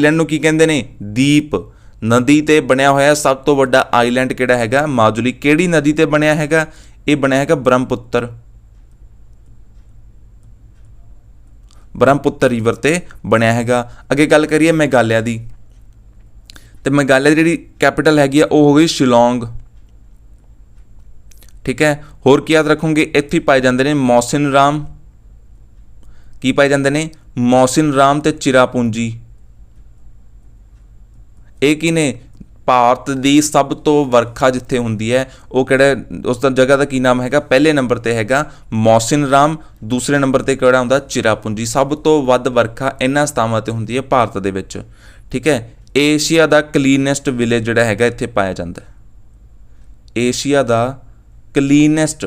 Speaker 1: ਨੂੰ ਕੀ ਕਹਿੰਦੇ ਨੇ? ਦੀਪ। ਨਦੀ ਤੇ ਬਣਿਆ ਹੋਇਆ ਸਭ ਤੋਂ ਵੱਡਾ ਆਈਲੈਂਡ ਕਿਹੜਾ ਹੈਗਾ? ਮਾਜੁਲੀ। ਕਿਹੜੀ ਨਦੀ ਤੇ ਬਣਿਆ ਹੈਗਾ? ਇਹ ਬਣਿਆ ਹੈਗਾ ਬ੍ਰਹਮਪੁੱਤਰ ਰਿਵਰ ਤੇ ਬਣਿਆ ਹੈਗਾ। ਅੱਗੇ ਗੱਲ ਕਰੀਏ ਮੇਘਾਲਿਆ ਦੀ, ਤੇ ਮੇਘਾਲਿਆ ਦੀ ਜਿਹੜੀ ਕੈਪੀਟਲ ਹੈਗੀ ਆ ਉਹ ਹੋ ਗਈ ਸ਼ਿਲੌਂਗ। ਠੀਕ ਹੈ, ਹੋਰ ਕੀ ਯਾਦ ਰੱਖੋਗੇ? ਇੱਥੇ ਪਾਏ ਜਾਂਦੇ ਨੇ ਮੌਸਿਨ ਰਾਮ ਤੇ ਚਿਰਾਪੂੰਜੀ। ਇਹ ਕੀ ਨੇ? ਭਾਰਤ ਦੀ ਸਭ ਤੋਂ ਵਰਖਾ ਜਿੱਥੇ ਹੁੰਦੀ ਹੈ ਉਹ ਉਸ ਦਾ ਜਗ੍ਹਾ ਦਾ ਕੀ ਨਾਮ ਹੈਗਾ? ਪਹਿਲੇ ਨੰਬਰ ਤੇ ਹੈਗਾ ਮੌਸਿਨ ਰਾਮ, ਦੂਸਰੇ ਨੰਬਰ ਤੇ ਕਿਹੜਾ ਹੁੰਦਾ? ਚਿਰਾਪੂੰਜੀ। ਸਭ ਤੋਂ ਵੱਧ ਵਰਖਾ ਇਹਨਾਂ ਸਥਾਨਾਂ ਤੇ ਹੁੰਦੀ ਹੈ ਭਾਰਤ ਦੇ ਵਿੱਚ। ਠੀਕ ਹੈ, ਏਸ਼ੀਆ ਦਾ ਕਲੀਨੈਸਟ ਵਿਲੇਜ ਜਿਹੜਾ ਹੈਗਾ ਇੱਥੇ ਪਾਇਆ ਜਾਂਦਾ ਹੈ। ਏਸ਼ੀਆ ਦਾ ਕਲੀਨੈਸਟ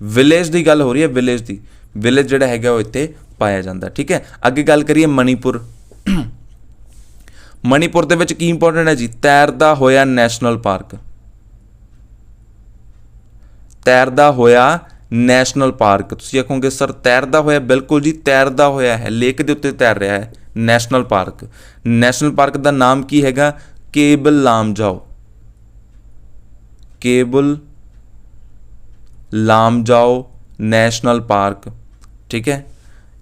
Speaker 1: ਵਿਲੇਜ ਦੀ ਗੱਲ ਹੋ ਰਹੀ ਹੈ, ਵਿਲੇਜ ਜਿਹੜਾ ਹੈਗਾ ਉਹ ਇੱਥੇ ਪਾਇਆ ਜਾਂਦਾ। ਠੀਕ ਹੈ, ਅੱਗੇ ਗੱਲ ਕਰੀਏ ਮਣੀਪੁਰ ਦੇ ਵਿੱਚ ਕੀ ਇੰਪੋਰਟੈਂਟ ਹੈ ਜੀ? ਤੈਰਦਾ ਹੋਇਆ ਨੈਸ਼ਨਲ ਪਾਰਕ। ਤੁਸੀਂ ਆਖੋਗੇ ਸਰ ਤੈਰਦਾ ਹੋਇਆ? ਬਿਲਕੁਲ ਜੀ, ਤੈਰਦਾ ਹੋਇਆ ਹੈ, ਲੇਕ ਦੇ ਉੱਤੇ ਤੈਰ ਰਿਹਾ ਹੈ ਨੈਸ਼ਨਲ ਪਾਰਕ ਦਾ ਨਾਮ ਕੀ ਹੈਗਾ? Keibul Lamjao national park. ਠੀਕ ਹੈ,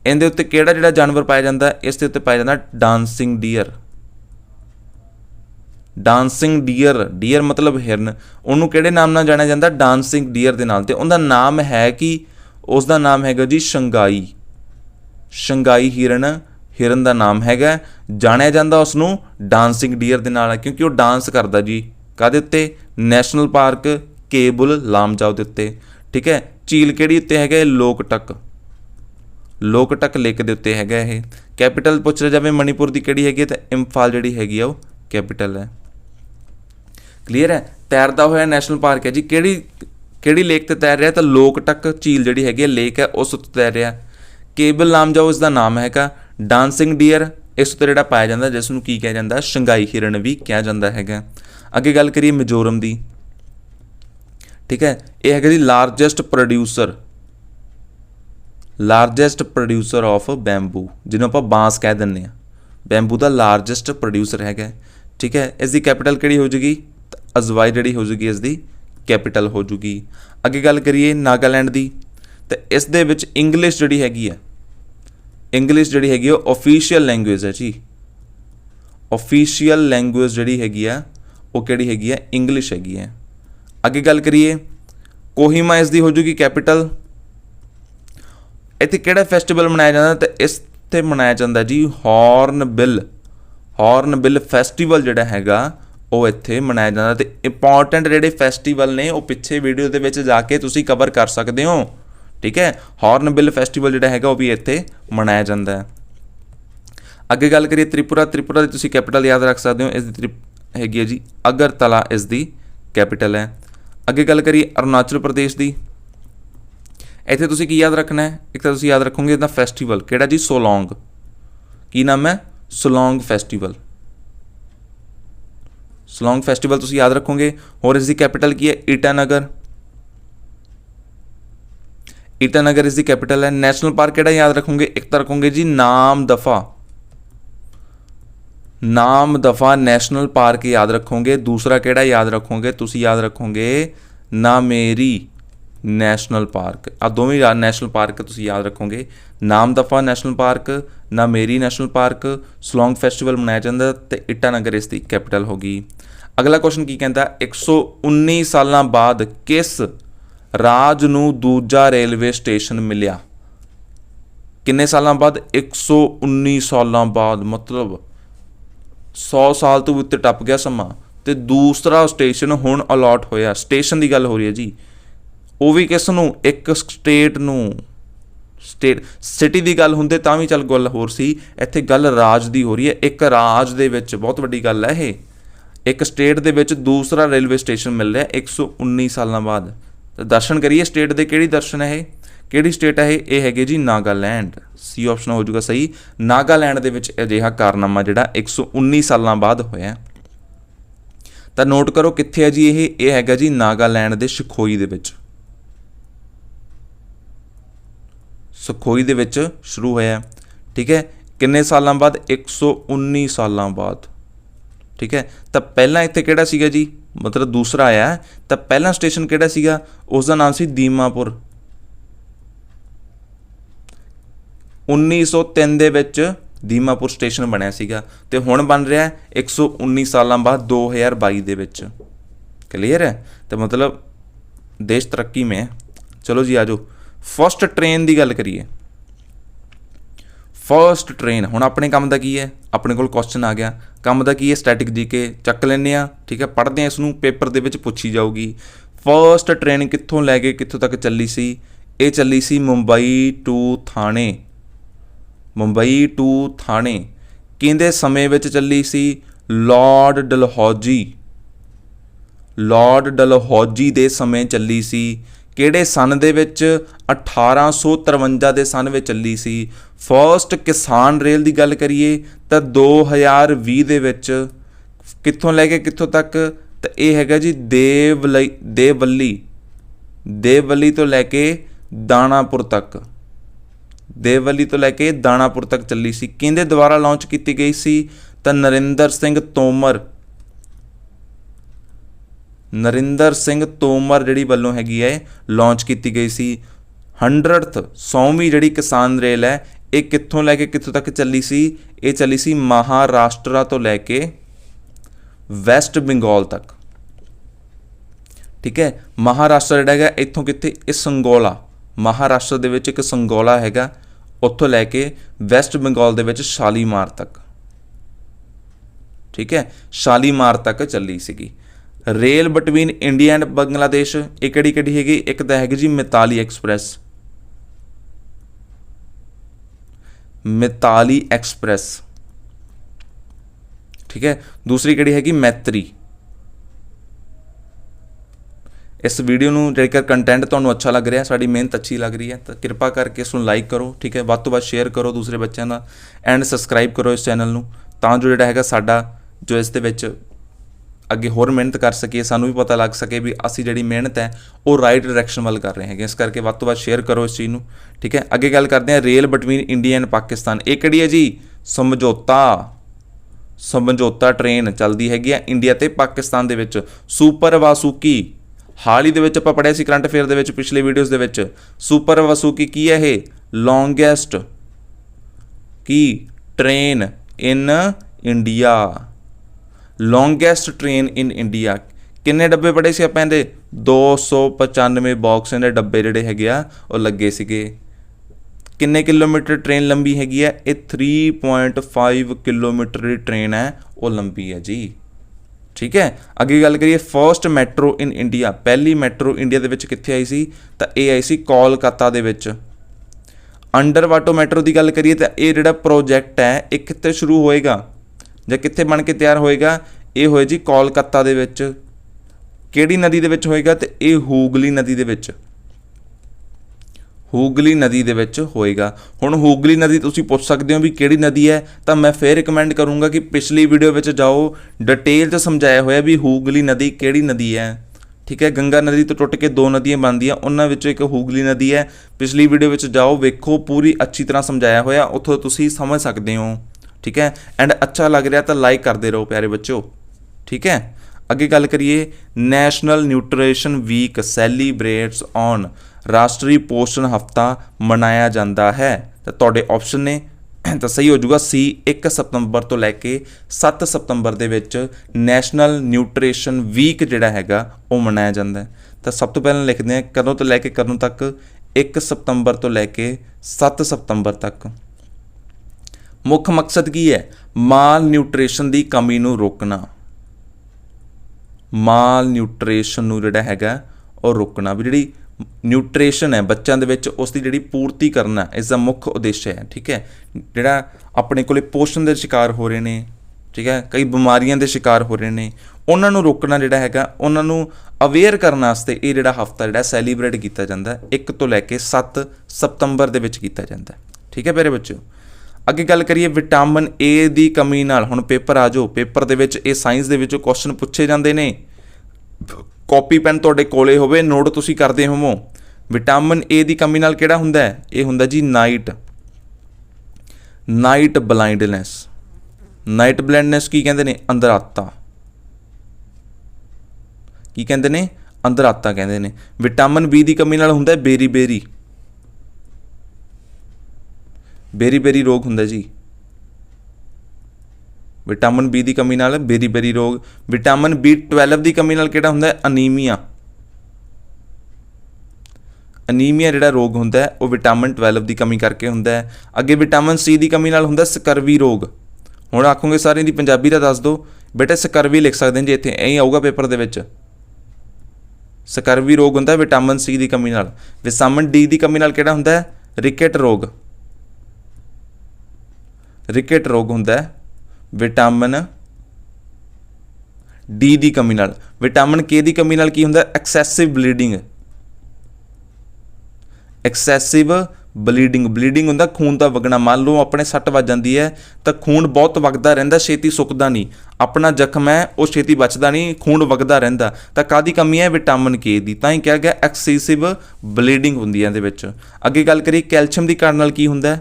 Speaker 1: ਇਹਦੇ ਉੱਤੇ ਕਿਹੜਾ ਜਾਨਵਰ ਪਾਇਆ ਜਾਂਦਾ? ਇਸ ਦੇ ਉੱਤੇ ਪਾਇਆ ਜਾਂਦਾ ਡਾਂਸਿੰਗ ਡੀਅਰ ਮਤਲਬ ਹਿਰਨ। ਉਹਨੂੰ ਕਿਹੜੇ ਨਾਮ ਨਾਲ ਜਾਣਿਆ ਜਾਂਦਾ? ਡਾਂਸਿੰਗ ਡੀਅਰ ਦੇ ਨਾਲ। ਤੇ ਉਹਦਾ ਨਾਮ ਹੈ ਕਿ ਉਸ ਦਾ ਨਾਮ ਹੈਗਾ ਜੀ ਸ਼ੰਗਾਈ ਹਿਰਨ ਦਾ ਨਾਮ ਹੈਗਾ। ਜਾਣਿਆ ਜਾਂਦਾ ਉਸ ਨੂੰ ਡਾਂਸਿੰਗ ਡੀਅਰ ਦੇ ਨਾਲ ਕਿਉਂਕਿ ਉਹ ਡਾਂਸ ਕਰਦਾ ਜੀ। ਕਾਹਦੇ ਉੱਤੇ? ਨੈਸ਼ਨਲ ਪਾਰਕ ਕੇਬਲ ਲਾਮਜਾਓ ਦੇ ਉੱਤੇ। ਠੀਕ ਹੈ, ਝੀਲ ਕਿਹੜੀ ਉੱਤੇ ਹੈਗਾ? ਲੋਕਟਕ ਲੇਕ ਦੇ ਉੱਤੇ ਹੈਗਾ ਇਹ। ਕੈਪੀਟਲ ਪੁੱਛ ਰਿਹਾ ਜਾਵੇ ਮਣੀਪੁਰ ਦੀ ਕਿਹੜੀ ਹੈਗੀ? ਤਾਂ ਇੰਫਾਲ ਜਿਹੜੀ ਹੈਗੀ ਆ ਉਹ ਕੈਪੀਟਲ ਹੈ। ਕਲੀਅਰ ਹੈ? ਤੈਰਦਾ ਹੋਇਆ ਨੈਸ਼ਨਲ ਪਾਰਕ ਹੈ ਜੀ। ਕਿਹੜੀ ਲੇਕ ਤੇ ਤੈਰ ਰਿਹਾ? ਤਾਂ ਲੋਕਟਕ ਝੀਲ ਜਿਹੜੀ ਹੈਗੀ ਲੇਕ ਹੈ ਉਸ ਉੱਤੇ ਤੈਰ ਰਿਹਾ। ਕੇਬਲ ਲਾਮਜਾਓ ਇਸ ਦਾ ਨਾਮ ਹੈਗਾ। ਡਾਂਸਿੰਗ ਡੀਅਰ ਇਸ ਉੱਤੇ ਜਿਹੜਾ ਪਾਇਆ ਜਾਂਦਾ ਜਿਸ ਨੂੰ ਕੀ ਕਿਹਾ ਜਾਂਦਾ? ਸ਼ੰਘਾਈ ਹਿਰਨ ਵੀ ਕਿਹਾ ਜਾਂਦਾ ਹੈਗਾ। ਅੱਗੇ ਗੱਲ ਕਰੀਏ ਮਿਜ਼ੋਰਮ ਦੀ। ਠੀਕ ਹੈ, ਇਹ ਹੈਗਾ ਜੀ ਲਾਰਜੈਸਟ ਪ੍ਰੋਡਿਊਸਰ ਆਫ ਬੈਂਬੂ, ਜਿਹਨੂੰ ਆਪਾਂ ਬਾਂਸ ਕਹਿ ਦਿੰਦੇ ਹਾਂ। ਬੈਂਬੂ ਦਾ ਲਾਰਜੈਸਟ ਪ੍ਰੋਡਿਊਸਰ ਹੈਗਾ। ਠੀਕ ਹੈ, ਇਸ ਦੀ ਕੈਪੀਟਲ ਕਿਹੜੀ ਹੋ ਜੂਗੀ? ਅਜ਼ਵਾਈ ਜਿਹੜੀ ਹੋ ਜੂਗੀ ਇਸ ਦੀ ਕੈਪੀਟਲ ਹੋ ਜੂਗੀ। ਅੱਗੇ ਗੱਲ ਕਰੀਏ ਨਾਗਾਲੈਂਡ ਦੀ, ਤਾਂ ਇਸ ਦੇ ਵਿੱਚ ਇੰਗਲਿਸ਼ ਜਿਹੜੀ ਹੈਗੀ ਉਹ ਓਫੀਸ਼ੀਅਲ ਲੈਂਗੁਏਜ ਹੈ ਜੀ। ਓਫੀਸ਼ੀਅਲ ਲੈਂਗੁਏਜ ਜਿਹੜੀ ਹੈਗੀ ਆ ਉਹ ਕਿਹੜੀ ਹੈਗੀ ਆ? ਇੰਗਲਿਸ਼ ਹੈਗੀ ਹੈ। ਅੱਗੇ ਗੱਲ ਕਰੀਏ ਕੋਹਿਮਾ ਇਸ ਦੀ ਹੋ ਜੂਗੀ ਕੈਪੀਟਲ। ਇੱਥੇ ਕਿਹੜਾ ਫੈਸਟੀਵਲ ਮਨਾਇਆ ਜਾਂਦਾ? ਤਾਂ ਇਸ ਤੇ ਮਨਾਇਆ ਜਾਂਦਾ ਜੀ ਹੌਰਨਬਿਲ ਫੈਸਟੀਵਲ ਜਿਹੜਾ ਹੈਗਾ ਉਹ ਇੱਥੇ ਮਨਾਇਆ ਜਾਂਦਾ। ਤੇ ਇੰਪੋਰਟੈਂਟ ਜਿਹੜੇ ਫੈਸਟੀਵਲ ਨੇ ਉਹ ਪਿੱਛੇ ਵੀਡੀਓ ਦੇ ਵਿੱਚ ਜਾ ਕੇ ਤੁਸੀਂ ਕਵਰ ਕਰ ਸਕਦੇ ਹੋ। ठीक है। हॉर्नबिल फैसटीवल जिहड़ा हैगा वो भी इत्थे मनाया जाता है। अगे गल करिए त्रिपुरा, त्रिपुरा की तुसीं कैपिटल याद रख सकते हो, इसकी हैगी है जी अगरतला, इसकी कैपिटल है। अगे गल करिए अरुणाचल प्रदेश की, इत्थे तुसीं की याद रखना है, एक तो तुसीं याद रखोगे इसका फैसटीवल किहड़ा जी, सोलोंग, की नाम है, सोलोंग फैसटीवल, सोलोंग फैसटीवल तुसीं याद रखोगे। होर इसकी कैपिटल की है, ईटानगर, ईटानगर इसकी कैपिटल है। नैशनल पार्क किहड़ा याद रखोगे, एक तो रखोगे जी नामदफा, नामदफा नैशनल पार्क याद रखोगे। दूसरा किहड़ा याद रखोगे, तुसीं याद रखोगे नामेरी नैशनल पार्क, आ दोवें नैशनल पार्क तुसीं याद रखोगे। Namdapha national park, Nameri national park, Solang festival मनाया जाता तो ईटानगर इसकी कैपिटल होगी। अगला क्वेश्चन की कहता, 119 साल बाद किस राज नूं दूजा रेलवे स्टेशन मिलिया? किन्ने सालों बाद? 119 सालों बाद, मतलब 100 साल तो उत्ते टप गया समा, तो दूसरा स्टेशन हुण अलॉट होया। स्टेशन की गल हो रही है जी, वो भी किस नूं? एक स्टेट नूं, स्टेट सिटी की गल होंदे तां भी चल गल होर सी, इत्थे गल राज की हो रही है। एक राज दे विच बहुत वड्डी गल है ये, एक स्टेट दे विच दूसरा रेलवे स्टेशन मिल रहा 119 सालों बाद। तो दर्शन करिए स्टेट दे, किहड़ी दर्शन है, किहड़ी स्टेट है ये हैगे जी नागालैंड, सी ऑप्शन हो जाऊगा सही। नागालैंड दे विच अजिहा कारनामा जिहड़ा 119 सालों बाद होया। तो नोट करो कित्थे है जी ये हैगा जी नागालैंड दे शखोई दे विच, सखोई दे विच शुरू होया। ठीक है, किन्ने सालों बाद? 119 सालों बाद। ठीक है, तो पहला इत्थे किहड़ा सीगा जी, मतलब दूसरा आया, तो पहला स्टेशन किहड़ा सीगा, उसका नाम सी दीमापुर। 1903 दे विच दीमापुर स्टेशन बनया सीगा, ते हुण बन रहा है 119 सालों बाद 2022 दे विच। क्लीयर है, तो मतलब देश तरक्की में है। चलो जी आ जाओ, फर्स्ट ट्रेन की गल करिए। फर्स्ट ट्रेन हुण अपने काम का की है, अपने को क्वेश्चन आ गया, काम का की है, स्टैटिक जीके चक लेने आ। ठीक है, पढ़ते हैं इसनूं, पेपर दे विच पुछी जाऊगी। फर्स्ट ट्रेन कित्थों लैके कित्थों तक चली सी? ये चली सी मुंबई टू थाणे, मुंबई टू थाणे। किहदे समय विच चली सी? लॉर्ड डलहौजी, लॉर्ड डलहौजी दे समय चली सी। किहड़े सन दे विच? 1853 दे सन में चली सी। फर्स्ट किसान रेल की गल करिए तो 2020 दे विच कित्थों लैके कित्थों तक? तो यह हैगा जी देववली, देववली तो लैके दानापुर तक, देववली तो लैके दानापुर तक चली सी। किहदे द्वारा लॉन्च की गई सी? तो नरिंदर सिंह तोमर, नरिंदर सिंह तोमर जिहड़ी वल्लों हैगी है लॉन्च की गई सी। 100th 100वीं जिहड़ी किसान रेल है ये कित्थों लैके कित्थों तक चली सी? ये चली सी महाराष्ट्र तो लैके वैस्ट बंगाल तक। ठीक है, महाराष्ट्र जिहड़ा हैगा इत्थों कित्थे? ये संगोला, महाराष्ट्र दे विच एक संगोला हैगा, उत्थों लैके वैस्ट बंगाल दे विच शालीमार तक। ठीक है, शालीमार तक चली सीगी। Rail between India and Bangladesh ये किहड़ी किहड़ी हैगी? एक तो हैगी जी मिताली एक्सप्रैस, मिताली एक्सप्रैस। ठीक है, दूसरी किहड़ी हैगी? मैत्री। इस वीडियो नूं जेकर कंटेंट तुहानूं अच्छा लग रहा, साडी मेहनत अच्छी लग रही है तो कृपा करके इसनूं लाइक करो। ठीक है, वध तो वध शेयर करो दूसरे बच्चों का, एंड सबसक्राइब करो इस चैनल नूं, तां जो जिहड़ा हैगा साडा जो इस दे विच अगे होर मेहनत कर सकीए, सानू भी पता लग सके भी असी जिहड़ी मेहनत है वो राइट डायरैक्शन वाल कर रहे हैं। इस करके वध तो वध शेयर करो इस चीज़ नूं। ठीक है, अगे गल करते हैं rail between India and Pakistan. ये किहड़ी है जी? समझौता, समझौता ट्रेन चलती हैगी है इंडिया ते पाकिस्तान दे विच। सुपर वासुकी हाल ही दे विच आपां पढ़िया सी करंट अफेयर दे विच, पिछले वीडियोज़ दे विच। सुपर वासुकी की है ये? Longest key train in India, longest train in India. किन्ने डब्बे पड़े से आपां इहदे? 295 बॉक्स इहदे डब्बे जिहड़े हैगे आ वो लगे सीगे। किन्ने किलोमीटर ट्रेन लंबी हैगी है? ये 3.5 किलोमीटर की ट्रेन है वो लंबी है जी। ठीक है। अगे गल करिए फर्स्ट मैट्रो इन इंडिया, पहली मैट्रो इंडिया दे विच कित्थे आई सी, तो ये आई सी कोलकाता दे विच। अंडर वाटर मैट्रो की गल करिए तो ये जिहड़ा प्रोजैक्ट है ये कित्थे शुरू होएगा जां कित्थे बन के तैयार होएगा, ये होए जी कोलकाता दे विच। किहड़ी नदी दे विच होएगा, तो ये हूगली नदी दे विच, हूगली नदी दे विच होएगा। हुण हूगली नदी तुसीं पुछ सकदे हो भी किहड़ी नदी है, तो मैं फिर रिकमेंड करूँगा कि पिछली वीडियो विच जाओ, डिटेल च समझाया होया भी हूगली नदी किहड़ी नदी है। ठीक है, गंगा नदी तो टुट के दो नदियाँ बनदियाँ, उन्हां विचों एक हूगली नदी है। पिछली वीडियो विच जाओ, वेखो, पूरी अच्छी तरह समझाया होया, उत्थों तुसीं समझ सकते हो। ठीक है, एंड अच्छा लग रहा तो लाइक करते रहो प्यारे बच्चों। ठीक है, अगे गल करिए नैशनल न्यूट्रिशन वीक सैलीब्रेट्स ऑन, राष्ट्रीय पोषण हफ्ता मनाया जाता है। तो तुहाडे ऑप्शन ने तो सही हो जाऊगा सी, 1 सितंबर तो लैके 7 सितंबर दे विच नैशनल न्यूट्रिशन वीक जिहड़ा हैगा वो मनाया जाता है। तो सब तो पहले लिखते हैं कदों तो लैके कदों तक, 1 सितंबर तो लैके 7 सितंबर तक। मुख मकसद की है, माल न्यूट्रिशन की कमी नूं रोकना, माल न्यूट्रिशन नूं जिहड़ा हैगा और रोकना, भी जिहड़ी न्यूट्रिशन है बच्चों दे विच उसकी जिहड़ी पूर्ति करना इसका मुख्य उद्देश्य है। ठीक है, जिहड़ा अपने कोले पोषण के शिकार हो रहे हैं, ठीक है, कई बीमारियां के शिकार हो रहे हैं, उन्हां नूं रोकना जिहड़ा हैगा, उन्हां नूं अवेयर करने वास्ते ये जिहड़ा हफ्ता जिहड़ा सैलीब्रेट किया जाता है 1 तो लैके 7 सितंबर दे विच किया जाता है। ठीक है प्यारे बच्चों, अगे गल करिए विटामिन ए की कमी नाल, हुण पेपर आ जाओ, पेपर दे विच ये साइंस दे विचों क्वेश्चन पूछे जाते हैं, कॉपी पैन तुहाडे कोले होवे, नोट तुसीं करदे होवो। विटामिन ए की कमी नाल किहड़ा हुंदा है, ये हुंदा जी नाइट ब्लाइंडनेस। नाइट ब्लाइंडनेस की कहंदे ने, अंधराता, की कहंदे ने, अंधराता कहंदे ने। विटामिन बी की कमी नाल हुंदा है बेरी बेरी रोग हुंदा जी, विटामिन बी की कमी नाल बेरी रोग। विटामिन B12 की कमी नाल किहड़ा हुंदा है, अनीमिया जिहड़ा रोग हुंदा है वो विटामिन 12 की कमी करके हुंदा है। अगे विटामिन सी की कमी नाल हुंदा स्कर्वी रोग। हुण आखोगे सारे दी पंजाबी दा दस दो बेटा, स्कर्वी लिख सकते हैं जी, इत्थे ऐ आऊगा पेपर दे विच। स्कर्वी रोग हुंदा विटामिन सी की कमी नाल। विटामिन डी की कमी नाल किहड़ा हुंदा है, रिकेट रोग हुंदा है विटामिन डी की कमी नाल। विटामिन के की कमी नाल की हुंदा, एक्सैसिव ब्लीडिंग हुंदा खून का वगना। मान लो अपने सट वज जाती है तो खून बहुत वगदा रहिंदा, छेती सुकदा नहीं, अपना जख्म है वो छेती बचदा नहीं, खून वगदा रहिंदा। तो कादी कमी है, विटामिन के दी, तां ही कहा गया एक्सेसिव ब्लीडिंग हुंदी है इहदे विच। अगे गल करिए कैल्शियम की घट नाल की हुंदा,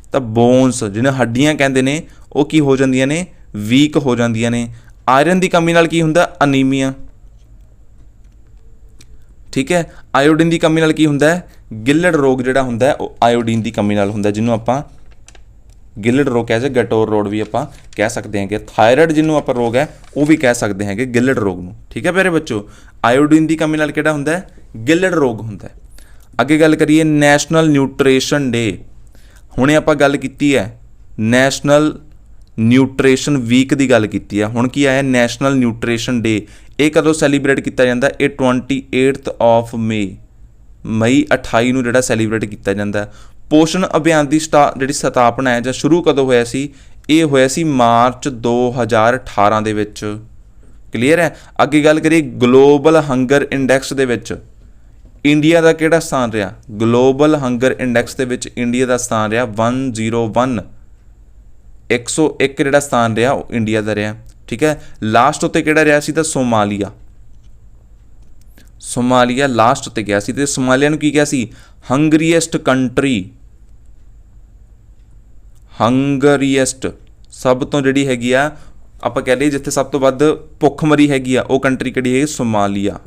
Speaker 1: तो बोन्स जिन्हें हड्डियां कहते हैं वो की हो जांदियां ने, वीक हो जांदियां ने। आयरन की कमी नाल की हुंदा, अनीमिया। ठीक है, आयोडीन की कमी नाल की हुंदा है, गिलड़ रोग जिहड़ा हुंदा है वो आयोडीन की कमी नाल हुंदा, जिन्हों आपां गिलड़ रोग कह सकते, गटोर रोग भी आपां कह सकते हैं। थायराइड जिन्हों आपां रोग है वो भी कह सकते हैं गिलड़ रोग नूं। ठीक है प्यारे बच्चों, आयोडीन की कमी नाल किहड़ा हुंदा है, गिलड़ रोग हुंदा है। अगे गल करिए नैशनल न्यूट्रिशन डे। हुणे आपां गल कीती है नैशनल न्यूट्रिशन वीक की गल की है, हुण की आया नैशनल न्यूट्रिशन डे। ये कदों सैलीब्रेट किया जाता है, ये 28 मई 28 नूं जिहड़ा सैलीब्रेट किया जाता है। पोषण अभियान की जिहड़ी स्थापना है जां शुरू कदों होया सी, ये होया सी मार्च 2018 दे विच। क्लीयर है। अगे गल करिए global hunger index they which India का किहड़ा स्थान रहा, global hunger index they which India का स्थान रहा 101, 101 जिहड़ा स्थान रहा वो इंडिया का रहा। ठीक है, लास्ट उत्ते किहड़ा रहा सी, तां सोमालिया लास्ट उत्ते गया सी। ते सोमालिया नूं की कहा सी, हंगरीएस्ट कंट्री, हंगरीएस्ट सब तो जिहड़ी हैगी आ आपां कह लईए जिथे सब तो वध भुखमरी हैगी आ, वो कंट्री किहड़ी है, सोमालिया।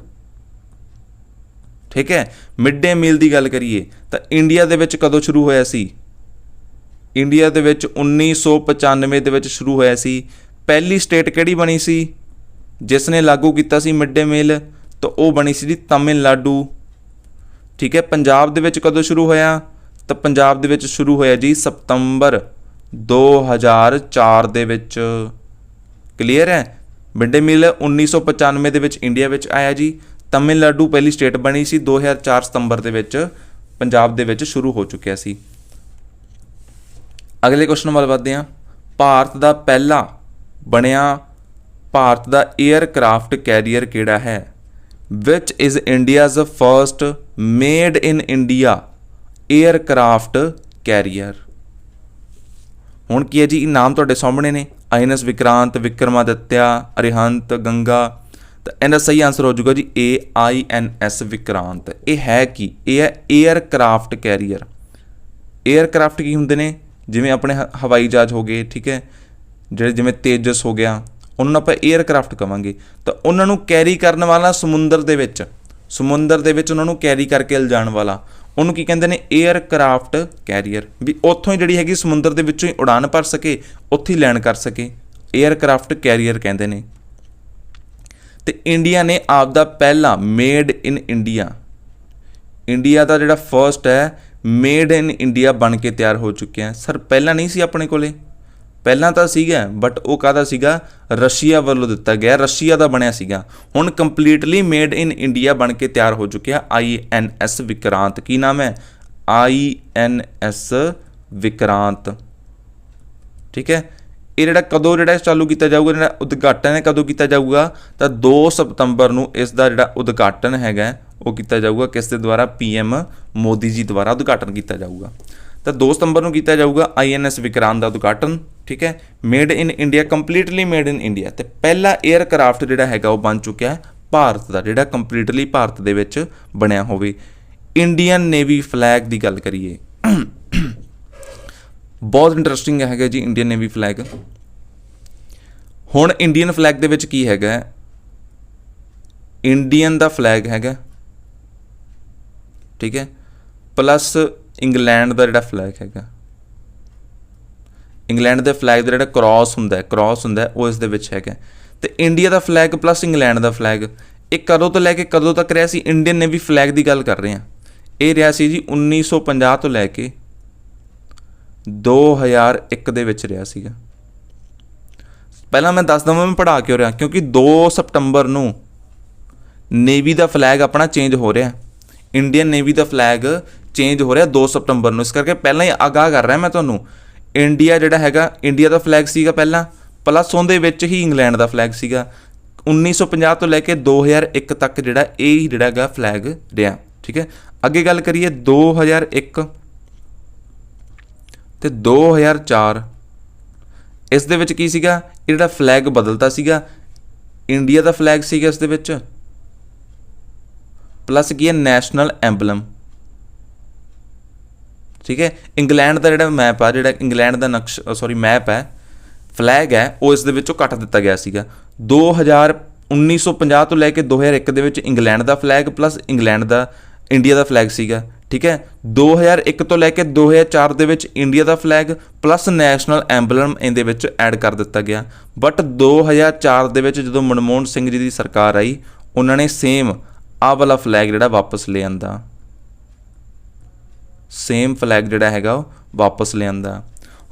Speaker 1: ठीक है, मिड डे मील की गल करिए तो इंडिया दे विच कदों शुरू होया सी, इंडिया दे विच 1995 दे विच शुरू होया सी। पहली स्टेट किहड़ी बनी सी जिसने लागू किया सी मिड डे मील, तो वो बनी सी जी तमिलनाडु। ठीक है, पंजाब दे विच कदों शुरू होया, तो पंजाब दे विच शुरू होया जी सितंबर 2004 दे विच। क्लीयर है, ਮਿਡ ਡੇ ਮੀਲ 1995 ਦੇ ਵਿੱਚ ਇੰਡੀਆ ਵਿੱਚ ਆਇਆ ਜੀ। ਤਮਿਲਨਾਡੂ ਪਹਿਲੀ ਸਟੇਟ ਬਣੀ ਸੀ। 2004 ਸਤੰਬਰ ਦੇ ਵਿੱਚ ਪੰਜਾਬ ਦੇ ਵਿੱਚ ਸ਼ੁਰੂ ਹੋ ਚੁੱਕਿਆ ਸੀ। ਅਗਲੇ ਕੁਐਸਚਨ ਵੱਲ ਵਧਦੇ ਹਾਂ। ਭਾਰਤ ਦਾ ਪਹਿਲਾ ਬਣਿਆ ਭਾਰਤ ਦਾ ਏਅਰਕ੍ਰਾਫਟ ਕੈਰੀਅਰ ਕਿਹੜਾ ਹੈ? Which is India's first made in India aircraft carrier. ਹੁਣ ਕੀ ਹੈ ਜੀ, ਨਾਮ ਤੁਹਾਡੇ ਸਾਹਮਣੇ ਨੇ, INS ਵਿਕਰਾਂਤ, ਵਿਕਰਮਾਦਿੱਤਿਆ, ਅਰਿਹੰਤ, ਗੰਗਾ। ਤਾਂ ਇਹਦਾ ਸਹੀ ਆਨਸਰ ਹੋ ਜਾਊਗਾ ਜੀ AINS ਵਿਕਰਾਂਤ। ਇਹ ਹੈ ਕੀ? ਇਹ ਹੈ ਏਅਰਕ੍ਰਾਫਟ ਕੈਰੀਅਰ। ਏਅਰਕ੍ਰਾਫਟ ਕੀ ਹੁੰਦੇ ਨੇ? ਜਿਵੇਂ ਆਪਣੇ ਹਵਾਈ ਜਹਾਜ਼ ਹੋ ਗਏ, ਠੀਕ ਹੈ, ਜਿਹੜੇ ਜਿਵੇਂ ਤੇਜਸ ਹੋ ਗਿਆ, ਉਹਨਾਂ ਨੂੰ ਆਪਾਂ ਏਅਰਕ੍ਰਾਫਟ ਕਵਾਂਗੇ। ਤਾਂ ਉਹਨਾਂ ਨੂੰ ਕੈਰੀ ਕਰਨ ਵਾਲਾ ਸਮੁੰਦਰ ਦੇ ਵਿੱਚ ਉਹਨਾਂ ਨੂੰ ਕੈਰੀ ਕਰਕੇ ਲਿਜਾਣ ਵਾਲਾ, ਉਹਨੂੰ ਕੀ ਕਹਿੰਦੇ ਨੇ? Aircraft career. ਵੀ ਉੱਥੋਂ ਹੀ ਜਿਹੜੀ ਹੈਗੀ ਸਮੁੰਦਰ ਦੇ ਵਿੱਚੋਂ ਹੀ ਉਡਾਨ ਭਰ ਸਕੇ, ਉੱਥੇ ਹੀ ਲੈਂਡ ਕਰ ਸਕੇ, ਏਅਰਕ੍ਰਾਫਟ ਕੈਰੀਅਰ ਕਹਿੰਦੇ ਨੇ। ਤੇ ਇੰਡੀਆ ਨੇ ਆਪਦਾ ਪਹਿਲਾ ਮੇਡ ਇਨ ਇੰਡੀਆ, ਇੰਡੀਆ ਦਾ ਜਿਹੜਾ ਫਰਸਟ ਹੈ ਮੇਡ ਇਨ ਇੰਡੀਆ ਬਣ ਕੇ ਤਿਆਰ ਹੋ ਚੁੱਕਿਆ। ਸਰ ਪਹਿਲਾਂ ਨਹੀਂ ਸੀ ਆਪਣੇ ਕੋਲੇ? ਪਹਿਲਾਂ ਤਾਂ ਸੀਗਾ, ਬਟ ਉਹ ਕਾਹਦਾ ਸੀਗਾ? ਰਸ਼ੀਆ ਵੱਲੋਂ ਦਿੱਤਾ ਗਿਆ, ਰਸ਼ੀਆ ਦਾ ਬਣਿਆ ਸੀਗਾ। ਹੁਣ ਕੰਪਲੀਟਲੀ ਮੇਡ ਇਨ ਇੰਡੀਆ ਬਣ ਕੇ ਤਿਆਰ ਹੋ ਚੁੱਕਿਆ INS ਵਿਕਰਾਂਤ। ਕੀ ਨਾਮ ਹੈ? INS ਵਿਕਰਾਂਤ, ਠੀਕ ਹੈ। ਇਹ ਜਿਹੜਾ ਕਦੋਂ ਜਿਹੜਾ ਚਾਲੂ ਕੀਤਾ ਜਾਊਗਾ, ਜਿਹੜਾ ਉਦਘਾਟਨ ਹੈ ਕਦੋਂ ਕੀਤਾ ਜਾਊਗਾ? ਤਾਂ 2 ਸਤੰਬਰ ਨੂੰ ਇਸ ਦਾ ਜਿਹੜਾ ਉਦਘਾਟਨ ਹੈਗਾ ਉਹ ਕੀਤਾ ਜਾਊਗਾ। ਕਿਸ ਦੇ ਦੁਆਰਾ? PM ਮੋਦੀ ਜੀ ਦੁਆਰਾ ਉਦਘਾਟਨ ਕੀਤਾ ਜਾਊਗਾ। ਤਾਂ 2 ਸਤੰਬਰ ਨੂੰ ਕੀਤਾ ਜਾਊਗਾ INS ਵਿਕਰਾਂਤ ਦਾ ਉਦਘਾਟਨ, ਠੀਕ ਹੈ। Made in India, completely made in India. ਤੇ ਪਹਿਲਾ ਏਅਰਕ੍ਰਾਫਟ ਜਿਹੜਾ ਹੈਗਾ ਉਹ ਬਣ ਚੁੱਕਿਆ ਭਾਰਤ ਦਾ, ਜਿਹੜਾ ਕੰਪਲੀਟਲੀ ਭਾਰਤ ਦੇ ਵਿੱਚ ਬਣਿਆ ਹੋਵੇ। ਇੰਡੀਅਨ ਨੇਵੀ ਫਲੈਗ ਦੀ ਗੱਲ ਕਰੀਏ, ਬਹੁਤ ਇੰਟਰਸਟਿੰਗ ਹੈਗਾ ਜੀ ਇੰਡੀਅਨ ਨੇਵੀ ਫਲੈਗ। ਹੁਣ ਇੰਡੀਅਨ ਫਲੈਗ ਦੇ ਵਿੱਚ ਕੀ ਹੈਗਾ? ਇੰਡੀਅਨ ਦਾ ਫਲੈਗ ਹੈਗਾ, ਠੀਕ ਹੈ, ਪਲੱਸ ਇੰਗਲੈਂਡ ਦਾ ਜਿਹੜਾ ਫਲੈਗ ਹੈਗਾ, ਇੰਗਲੈਂਡ ਦੇ ਫਲੈਗ ਦਾ ਜਿਹੜਾ ਕ੍ਰਾਸ ਹੁੰਦਾ ਉਹ ਇਸ ਦੇ ਵਿੱਚ ਹੈਗਾ। ਤੇ ਇੰਡੀਆ ਦਾ ਫਲੈਗ ਪਲੱਸ ਇੰਗਲੈਂਡ ਦਾ ਫਲੈਗ, ਇਹ ਕਦੋਂ ਤੋਂ ਲੈ ਕੇ ਕਦੋਂ ਤੱਕ ਰਿਹਾ ਸੀ? ਇੰਡੀਅਨ ਨੇਵੀ ਫਲੈਗ ਦੀ ਗੱਲ ਕਰ ਰਹੇ ਹਾਂ। ਇਹ ਰਿਹਾ ਸੀ ਜੀ 1950 ਤੋਂ ਲੈ ਕੇ 2001 ਦੇ ਵਿੱਚ ਰਿਹਾ ਸੀਗਾ। ਪਹਿਲਾਂ ਮੈਂ ਦੱਸ ਦਵਾਂ ਮੈਂ ਪੜ੍ਹਾ ਕਿਉਂ ਰਿਹਾ, ਕਿਉਂਕਿ 2 ਸਤੰਬਰ ਨੂੰ ਨੇਵੀ ਦਾ ਫਲੈਗ ਆਪਣਾ ਚੇਂਜ ਹੋ ਰਿਹਾ। ਇੰਡੀਅਨ ਨੇਵੀ ਦਾ ਫਲੈਗ ਚੇਂਜ ਹੋ ਰਿਹਾ 2 ਸਤੰਬਰ ਨੂੰ, ਇਸ ਕਰਕੇ ਪਹਿਲਾਂ ਹੀ ਆਗਾਹ ਕਰ ਰਿਹਾ ਮੈਂ ਤੁਹਾਨੂੰ। ਇੰਡੀਆ ਜਿਹੜਾ ਹੈਗਾ, ਇੰਡੀਆ ਦਾ ਫਲੈਗ ਸੀਗਾ ਪਹਿਲਾਂ, ਪਲੱਸ ਉਹਦੇ ਵਿੱਚ ਹੀ ਇੰਗਲੈਂਡ ਦਾ ਫਲੈਗ ਸੀਗਾ। 1950 ਤੋਂ ਲੈ ਕੇ 2001 ਤੱਕ ਜਿਹੜਾ ਇਹ ਜਿਹੜਾ ਹੈਗਾ ਫਲੈਗ ਰਿਹਾ, ਠੀਕ ਹੈ। ਅੱਗੇ ਗੱਲ ਕਰੀਏ 2001 ਤੇ 2004, ਇਸ ਦੇ ਵਿੱਚ ਕੀ ਸੀਗਾ? ਇਹ ਜਿਹੜਾ ਫਲੈਗ ਬਦਲਤਾ ਸੀਗਾ, ਇੰਡੀਆ ਦਾ ਫਲੈਗ ਸੀਗਾ ਇਸ ਦੇ ਵਿੱਚ, ਪਲੱਸ ਕੀ ਹੈ? ਨੈਸ਼ਨਲ ਐਂਬਲਮ, ਠੀਕ ਹੈ। ਇੰਗਲੈਂਡ ਦਾ ਜਿਹੜਾ ਮੈਪ ਆ, ਜਿਹੜਾ ਇੰਗਲੈਂਡ ਦਾ ਮੈਪ ਹੈ, ਫਲੈਗ ਹੈ, ਉਹ ਇਸ ਦੇ ਵਿੱਚੋਂ ਕੱਟ ਦਿੱਤਾ ਗਿਆ ਸੀਗਾ। 1950 ਤੋਂ ਲੈ ਕੇ 2001 ਦੇ ਵਿੱਚ ਇੰਗਲੈਂਡ ਦਾ ਫਲੈਗ ਪਲੱਸ ਇੰਡੀਆ ਦਾ ਫਲੈਗ ਸੀਗਾ, ਠੀਕ ਹੈ। 2001 ਤੋਂ ਲੈ ਕੇ 2004 ਦੇ ਵਿੱਚ ਇੰਡੀਆ ਦਾ ਫਲੈਗ ਪਲੱਸ ਨੈਸ਼ਨਲ ਐਂਬਲਮ ਇਹਦੇ ਵਿੱਚ ਐਡ ਕਰ ਦਿੱਤਾ ਗਿਆ। ਬਟ 2004 ਦੇ ਵਿੱਚ ਜਦੋਂ ਮਨਮੋਹਨ ਸਿੰਘ ਜੀ ਦੀ ਸਰਕਾਰ ਆਈ, ਉਹਨਾਂ ਨੇ ਸੇਮ ਆਹ ਵਾਲਾ ਫਲੈਗ ਜਿਹੜਾ ਵਾਪਸ ਲੈ ਆਂਦਾ, ਸੇਮ ਫਲੈਗ ਜਿਹੜਾ ਹੈਗਾ ਉਹ ਵਾਪਸ ਲਿਆਂਦਾ।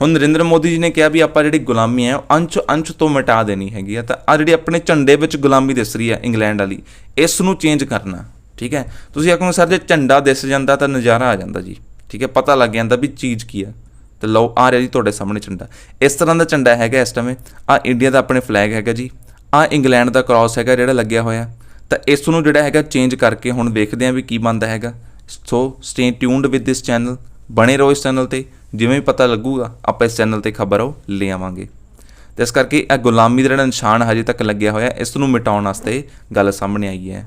Speaker 1: ਹੁਣ ਨਰਿੰਦਰ ਮੋਦੀ ਜੀ ਨੇ ਕਿਹਾ ਵੀ ਆਪਾਂ ਜਿਹੜੀ ਗੁਲਾਮੀ ਹੈ ਉਹ ਅੰਸ਼ ਤੋਂ ਮਿਟਾ ਦੇਣੀ ਹੈਗੀ ਆ। ਤਾਂ ਆਹ ਜਿਹੜੀ ਆਪਣੇ ਝੰਡੇ ਵਿੱਚ ਗੁਲਾਮੀ ਦਿਸ ਰਹੀ ਹੈ ਇੰਗਲੈਂਡ ਵਾਲੀ, ਇਸ ਨੂੰ ਚੇਂਜ ਕਰਨਾ, ਠੀਕ ਹੈ। ਤੁਸੀਂ ਆਖੋਗੇ ਸਰ ਜੇ ਝੰਡਾ ਦਿਸ ਜਾਂਦਾ ਤਾਂ ਨਜ਼ਾਰਾ ਆ ਜਾਂਦਾ ਜੀ, ਠੀਕ ਹੈ, ਪਤਾ ਲੱਗ ਜਾਂਦਾ ਵੀ ਚੀਜ਼ ਕੀ ਆ। ਤੇ ਲਓ ਆ ਰਿਹਾ ਜੀ ਤੁਹਾਡੇ ਸਾਹਮਣੇ ਝੰਡਾ, ਇਸ ਤਰ੍ਹਾਂ ਦਾ ਝੰਡਾ ਹੈਗਾ ਇਸ ਟਾਈਮ। ਆਹ ਇੰਡੀਆ ਦਾ ਆਪਣੇ ਫਲੈਗ ਹੈਗਾ ਜੀ, ਆਹ ਇੰਗਲੈਂਡ ਦਾ ਕ੍ਰਾਸ ਹੈਗਾ ਜਿਹੜਾ ਲੱਗਿਆ ਹੋਇਆ। ਤਾਂ ਇਸ ਨੂੰ ਜਿਹੜਾ ਹੈਗਾ ਚੇਂਜ ਕਰਕੇ ਹੁਣ ਵੇਖਦੇ ਹਾਂ ਵੀ ਕੀ ਬਣਦਾ ਹੈਗਾ। So stay tuned with this channel, ਬਣੇ ਰਹੋ ਇਸ ਚੈਨਲ 'ਤੇ। ਜਿਵੇਂ ਵੀ ਪਤਾ ਲੱਗੂਗਾ ਆਪਾਂ ਇਸ ਚੈਨਲ 'ਤੇ ਖਬਰ ਉਹ ਲੈ ਆਵਾਂਗੇ। ਅਤੇ ਇਸ ਕਰਕੇ ਇਹ ਗੁਲਾਮੀ ਦਾ ਜਿਹੜਾ ਨਿਸ਼ਾਨ ਹਜੇ ਤੱਕ ਲੱਗਿਆ ਹੋਇਆ, ਇਸ ਨੂੰ ਮਿਟਾਉਣ ਵਾਸਤੇ ਗੱਲ ਸਾਹਮਣੇ ਆਈ ਹੈ।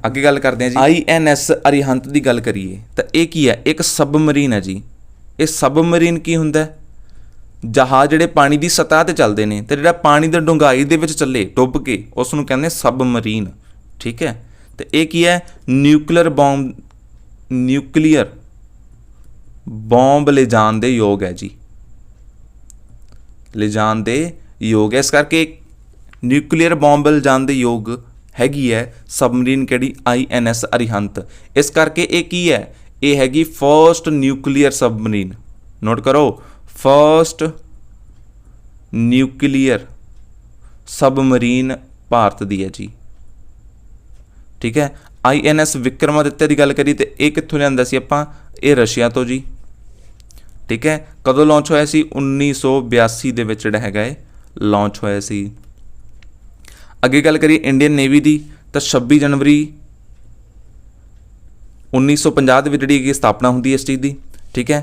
Speaker 1: ਅੱਗੇ ਗੱਲ ਕਰਦੇ ਹਾਂ ਜੀ INS ਅਰਿਹੰਤ ਦੀ ਗੱਲ ਕਰੀਏ ਤਾਂ ਇਹ ਕੀ ਹੈ? ਇੱਕ ਸਬਮਰੀਨ ਹੈ ਜੀ। ਇਹ ਸਬਮਰੀਨ ਕੀ ਹੁੰਦਾ? ਜਹਾਜ਼ ਜਿਹੜੇ ਪਾਣੀ ਦੀ ਸਤਹ 'ਤੇ ਚੱਲਦੇ ਨੇ ਅਤੇ ਜਿਹੜਾ ਪਾਣੀ ਦੀ ਡੂੰਘਾਈ ਦੇ ਵਿੱਚ ਚੱਲੇ ਡੁੱਬ ਕੇ, ਉਸ ਨੂੰ ਕਹਿੰਦੇ ਸਬਮਰੀਨ, ਠੀਕ ਹੈ। ਅਤੇ ਇਹ ਕੀ ਹੈ? ਨਿਊਕਲੀਅਰ ਬੌਂਬ ਲਿਜਾਣ ਦੇ ਯੋਗ ਹੈ ਜੀ, ਲਿਜਾਣ ਦੇ ਯੋਗ ਹੈ। ਇਸ ਕਰਕੇ ਨਿਊਕਲੀਅਰ ਬੌਂਬ ਲਿਜਾਣ ਦੇ ਯੋਗ ਹੈਗੀ ਹੈ ਸਬਮਰੀਨ ਕਿਹੜੀ? INS ਅਰਿਹੰਤ। ਇਸ ਕਰਕੇ ਇਹ ਕੀ ਹੈ? ਇਹ ਹੈਗੀ ਫਸਟ ਨਿਊਕਲੀਅਰ ਸਬਮਰੀਨ। ਨੋਟ ਕਰੋ, ਫਸਟ ਨਿਊਕਲੀਅਰ सबमरीन भारत दी है जी। ठीक है। INS विक्रमादित्य की गल करिए तो ये कित्थों लिआंदा सी आपां, ये रशिया तो जी। ठीक है। कदों लॉन्च होया सी? 1982 दे विच जिहड़ा हैगा लॉन्च होया सी। अगे गल करिए इंडियन नेवी की, तो 26 जनवरी 1950 दे विच जिहड़ी स्थापना होंदी है इस चीज़ की। ठीक है।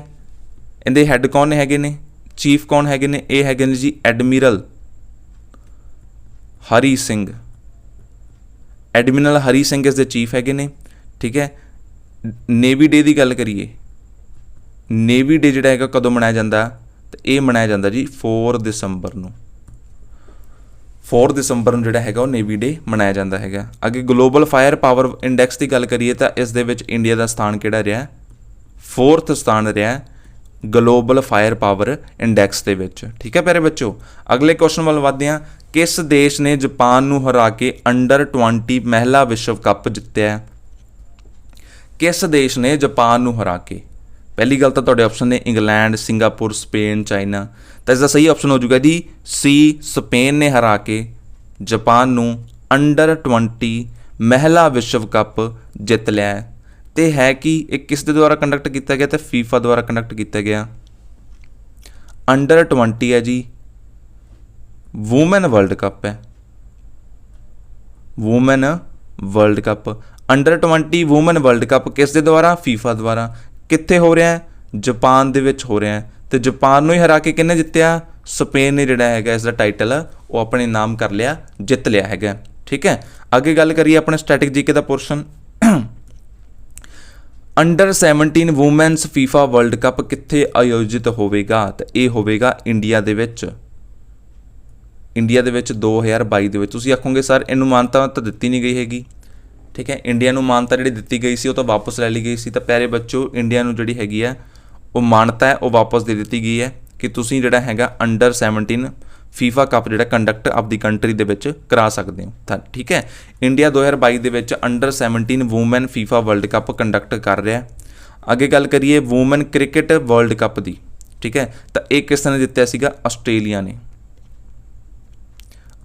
Speaker 1: इहदे हैड कौन हैगे ने, चीफ कौन हैगे ने? ये हैगे ने जी एडमिरल हरी सिंह। एडमिरल हरी सिंह इस दे चीफ हैगे ने। ठीक है। नेवी डे की गल करिए, नेवी डे जिहड़ा हैगा कदों मनाया जाता? तो ये मनाया जाता जी 4 दिसंबर नूं। 4 दिसंबर नूं जिहड़ा हैगा नेवी डे मनाया जाता है। अगे ग्लोबल फायर पावर इंडैक्स की गल करिए तो इस दे विच इंडिया का स्थान किहड़ा रहा? 4th स्थान रहा ग्लोबल फायर पावर इंडैक्स दे विच। ठीक है प्यारे बच्चों, अगले क्वेश्चन वाल वधदे हां। किस देश ने जापान नूं हरा के अंडर 20 महिला विश्व कप जित्तिया? किस देश ने जापान नूं हरा के? पहली गल तो तुहाडे ऑप्शन ने इंग्लैंड, सिंगापुर, स्पेन, चाइना। तो इसका सही ऑप्शन हो जाएगा जी सी, स्पेन ने हरा के जापान नूं अंडर 20 महिला विश्व कप जित लिया है। तो है कि एक किस दे द्वारा कंडक्ट किया गया? तो फीफा द्वारा कंडक्ट किया गया। अंडर 20 है जी, वूमेन वर्ल्ड कप है, women world cup. Under 20 women world cup किस दे द्वारा? फीफा द्वारा। कित्थे हो रहा है? जापान दे विच हो रहा है। तो जापान नूं ही हरा के किन्ने जित्तिया? स्पेन ने जिहड़ा हैगा इसका टाइटल वो अपने नाम कर लिया, जित लिया हैगा। ठीक है। अगे गल करिए अपने स्टैटिक जीके का portion. Under 17 women's FIFA world cup कित्थे आयोजित होवेगा? तो ये होवेगा इंडिया दे विच। इंडिया दे विच 2022 दे विच। तुसीं आखोगे सर इनू मानता तो दित्ती नहीं गई हैगी। ठीक है। इंडिया नूं मानता जिहड़ी दित्ती गई सी वो तो वापस लै ली गई सी। तो प्यारे बच्चों इंडिया नूं जिहड़ी हैगी है वो मानता है वो वापस दे दी गई है कि तुसीं जिहड़ा हैगा अंडर 17 फीफा कप जिहड़ा कंडक्ट आपदी कंट्री दे विच करा सकते हो। ठीक है। इंडिया 2022 दे विच under 17 women FIFA world cup conduct कर रहा है। अगे गल करिए वूमेन क्रिकेट वर्ल्ड कप की। ठीक है। तो एक किसने जित्तिया सीगा? आस्ट्रेलिया ने।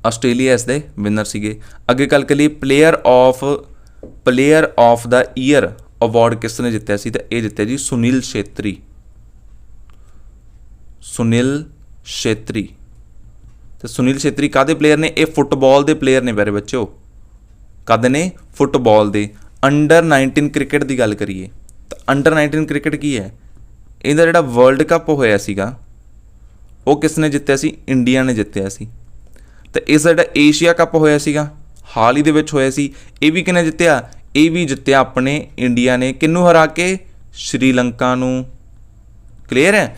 Speaker 1: आस्ट्रेलिया इस दे विनर सीगे। अगे गल करिए player of the year award किसने जित्तिया सी? तो ये जित्तिया जी सुनील छेत्री। सुनील छेत्री। तो सुनील छेत्री कादे प्लेयर ने? ये फुटबॉल के प्लेयर ने प्यारे बच्चों। कादे ने? फुटबॉल के। अंडर 19 क्रिकेट की गल करिए तो अंडर 19 क्रिकेट की है? इहदा जिहड़ा वर्ल्ड कप होया सीगा वो किसने जित्तिया सी? इंडिया ने जित्तिया सी। तो इस जिहड़ा एशिया कप होया सीगा हाल ही दे विच होया सी, ये भी किने जित्तिया? ये भी जित्तिया अपने इंडिया ने। किनू हरा के? श्रीलंका नूं। क्लीयर है।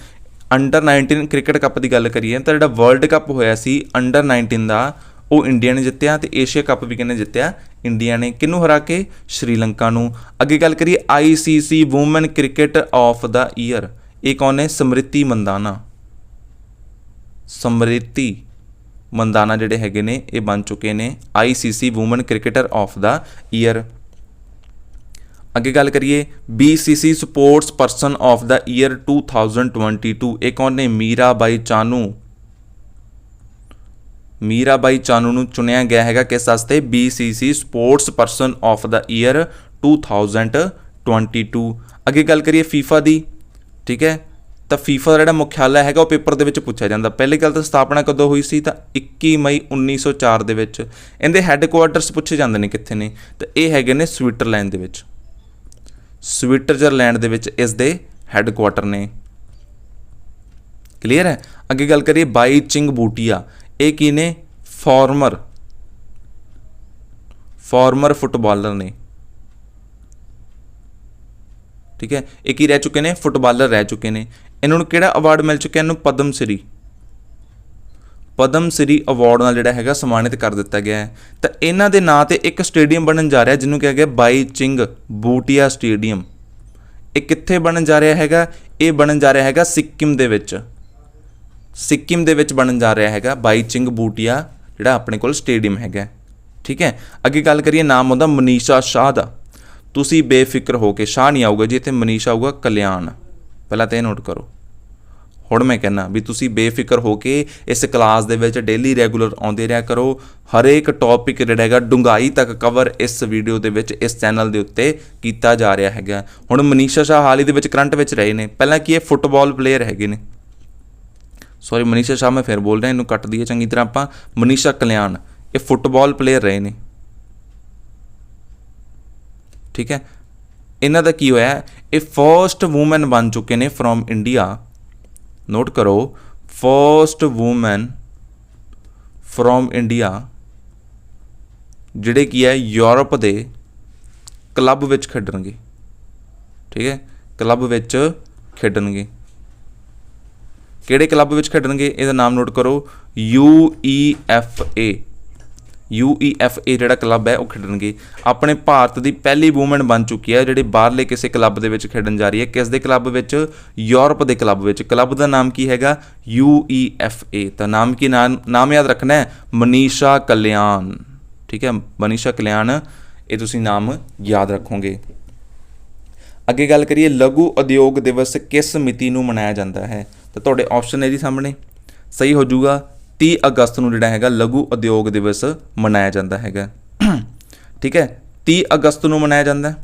Speaker 1: अंडर 19 क्रिकेट कप की गल करिए तो जिहड़ा वर्ल्ड कप होया सी अंडर 19 का वो इंडिया ने जित्तिया। तो एशिया कप भी किने जित्तिया? इंडिया ने। किनू हरा के? श्रीलंका नूं। अगे गल करिए ICC women cricket of the year, ये कौन है? समृति मंदाना। समृति मंदाना जिहड़े हैगे ने ये बन चुके ने ICC women cricketer of the year. अगे गल करिए BCC sports person of the year 2022, ये कौन ने? मीराबाई चानू। मीराबाई चानू नूं चुनिया गया हैगा किस वास्ते? BCC sports person of the year 2022। अगे गल करिए फीफा दी। ठीक है। तो फीफा का जिहड़ा मुख्यालय हैगा वो पेपर दे विच पूछा जाता। पहली गल तो स्थापना कदों हुई सी? तो 21 मई 1904 दे विच। इहदे हैडकुआर्टरस पूछे जाते हैं कित्थे ने? तो ये हैगे ने स्विट्जरलैंड दे विच। स्विट्जरलैंड दे विच इस दे हैडकुआर्टर ने। क्लीयर है। अगे गल करिए बाई चिंग बूटिया, ये की ने? फॉर्मर फुटबॉलर ने। ठीक है। एक ही रह चुके ने? फुटबॉलर रह चुके ने। इन्होंने किहड़ा अवार्ड मिल चुका? इन्होंने पद्म श्री अवार्ड नाल जिहड़ा हैगा सम्मानित कर दिता गया है। तो इन्हां दे नां ते एक स्टेडियम बनन जा रहा जिन्होंने कहा गया बाई चिंग बूटिया स्टेडियम। ये कित्थे बनन जा रहा हैगा? ये बनन जा रहा हैगा सिक्किम दे विच। सिक्किम दे विच बनन जा रहा हैगा बाई चिंग बूटिया जिहड़ा अपने कोल स्टेडियम हैगा। ठीक है। अगे गल करिए नाम उहदा मनीषा शाह दा। तुसी बेफिक्र हो के, शाह नहीं आऊगा जी इत्थे, मनीषा आऊगा कल्याण। पहला तो यह नोट करो। ਹੁਣ मैं कहना भी तुसी बेफिक्र हो के इस क्लास दे विच डेली रैगूलर आउंदे रहा करो। हरेक टॉपिक जिहड़ा हैगा डूंघाई तक कवर इस वीडियो दे विच इस चैनल दे उत्ते कीता जा रहा हैगा। हुण मनीषा शाह हाल ही दे विच करंट विच रहे ने, पहलां की ये फुटबॉल प्लेयर हैगे ने, सॉरी मनीषा शाह मैं फिर बोल रहा, इनू कट दईए चंगी तरह आपां। मनीषा कल्याण ये फुटबॉल प्लेयर रहे ने, ठीक है। इन्हां दा की होया, ये फर्स्ट वूमन बन चुके ने फ्रॉम इंडिया, नोट करो फर्स्ट वूमन फ्रॉम इंडिया जिहड़े की है यूरोप के क्लब विच खेडणगे, ठीक है, क्लब विच खेडणगे। किहड़े क्लब विच खेडणगे इहदा नाम नोट करो, UEFA, UEFA जिहड़ा क्लब है वो खेडणगे। अपने भारत की पहली वूमन बन चुकी है जिहड़ी बाहरले किसी क्लब दे विच खेडन जा रही है। किस दे क्लब विच? यूरोप के क्लब विच। क्लब का नाम की हैगा? UEFA। तो नाम की नाम याद रखना है, मनीषा कल्याण, ठीक है, मनीषा कल्याण, ये तुसीं नाम याद रखोगे। अगे गल करिए लघु उद्योग दिवस किस मिति नूं मनाया जाता है, तो तुहाडे ऑप्शन है जी सामने, सही हो जाऊगा 30 अगस्त नूं जिहड़ा हैगा लघु उद्योग दिवस मनाया जाता हैगा, ठीक है, 30 अगस्त नूं मनाया जाता है।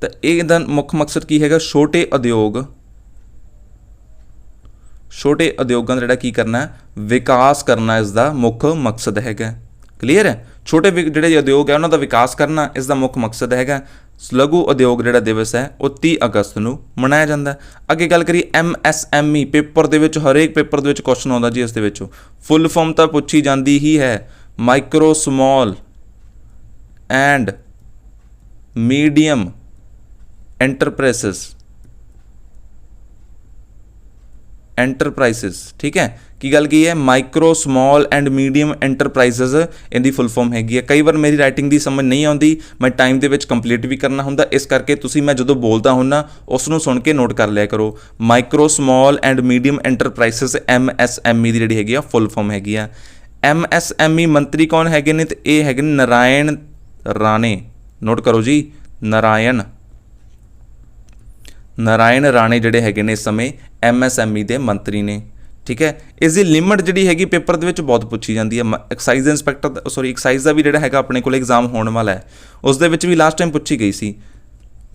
Speaker 1: तो इहदा मुख मकसद की हैगा? छोटे उद्योग, छोटे उद्योगों का जिहड़ा की करना, विकास करना इसका मुख मकसद हैगा। क्लीयर है? छोटे जिहड़े उद्योग है उन्हां दा विकास करना इसका मुख मकसद हैगा। लघु उद्योग जिहड़ा दिवस है वो 30 अगस्त नूं मनाया जाता है। अगे गल करिए MSME, पेपर दे विच हरेक पेपर दे विच क्वेश्चन आउंदा जी, इस दे विचों फुल फॉर्म तो पूछी जाती ही है, माइक्रो स्मॉल एंड मीडियम एंटरप्राइसिस, ठीक है। की गल की है? माइक्रो स्मॉल एंड मीडियम एंटरप्राइजिज इनकी फुल फॉर्म हैगी है। कई बार मेरी राइटिंग की समझ नहीं आती, मैं टाइम के कंप्लीट भी करना होंदा, इस करके तुसी मैं जो बोलता हुन्ना उसनूं सुन के नोट कर लिया करो। Micro small and medium enterprises MSME की जिहड़ी हैगी आ फुल फॉर्म हैगी आ। MSME मंत्री कौन हैगे ने? तो ये हैगे नारायण राणे, नोट करो जी, नारायण राणे जिहड़े हैगे ने इस समय MSME के मंत्री ने, ठीक है। इसकी लिमिट जिहड़ी हैगी पेपर दे विच बहुत पूछी जाती है। एक्साइज इंस्पैक्टर सॉरी एक्साइज का भी जिहड़ा हैगा अपने कोल एग्जाम होने वाला है, उस दे विच भी लास्ट टाइम पूछी गई सी।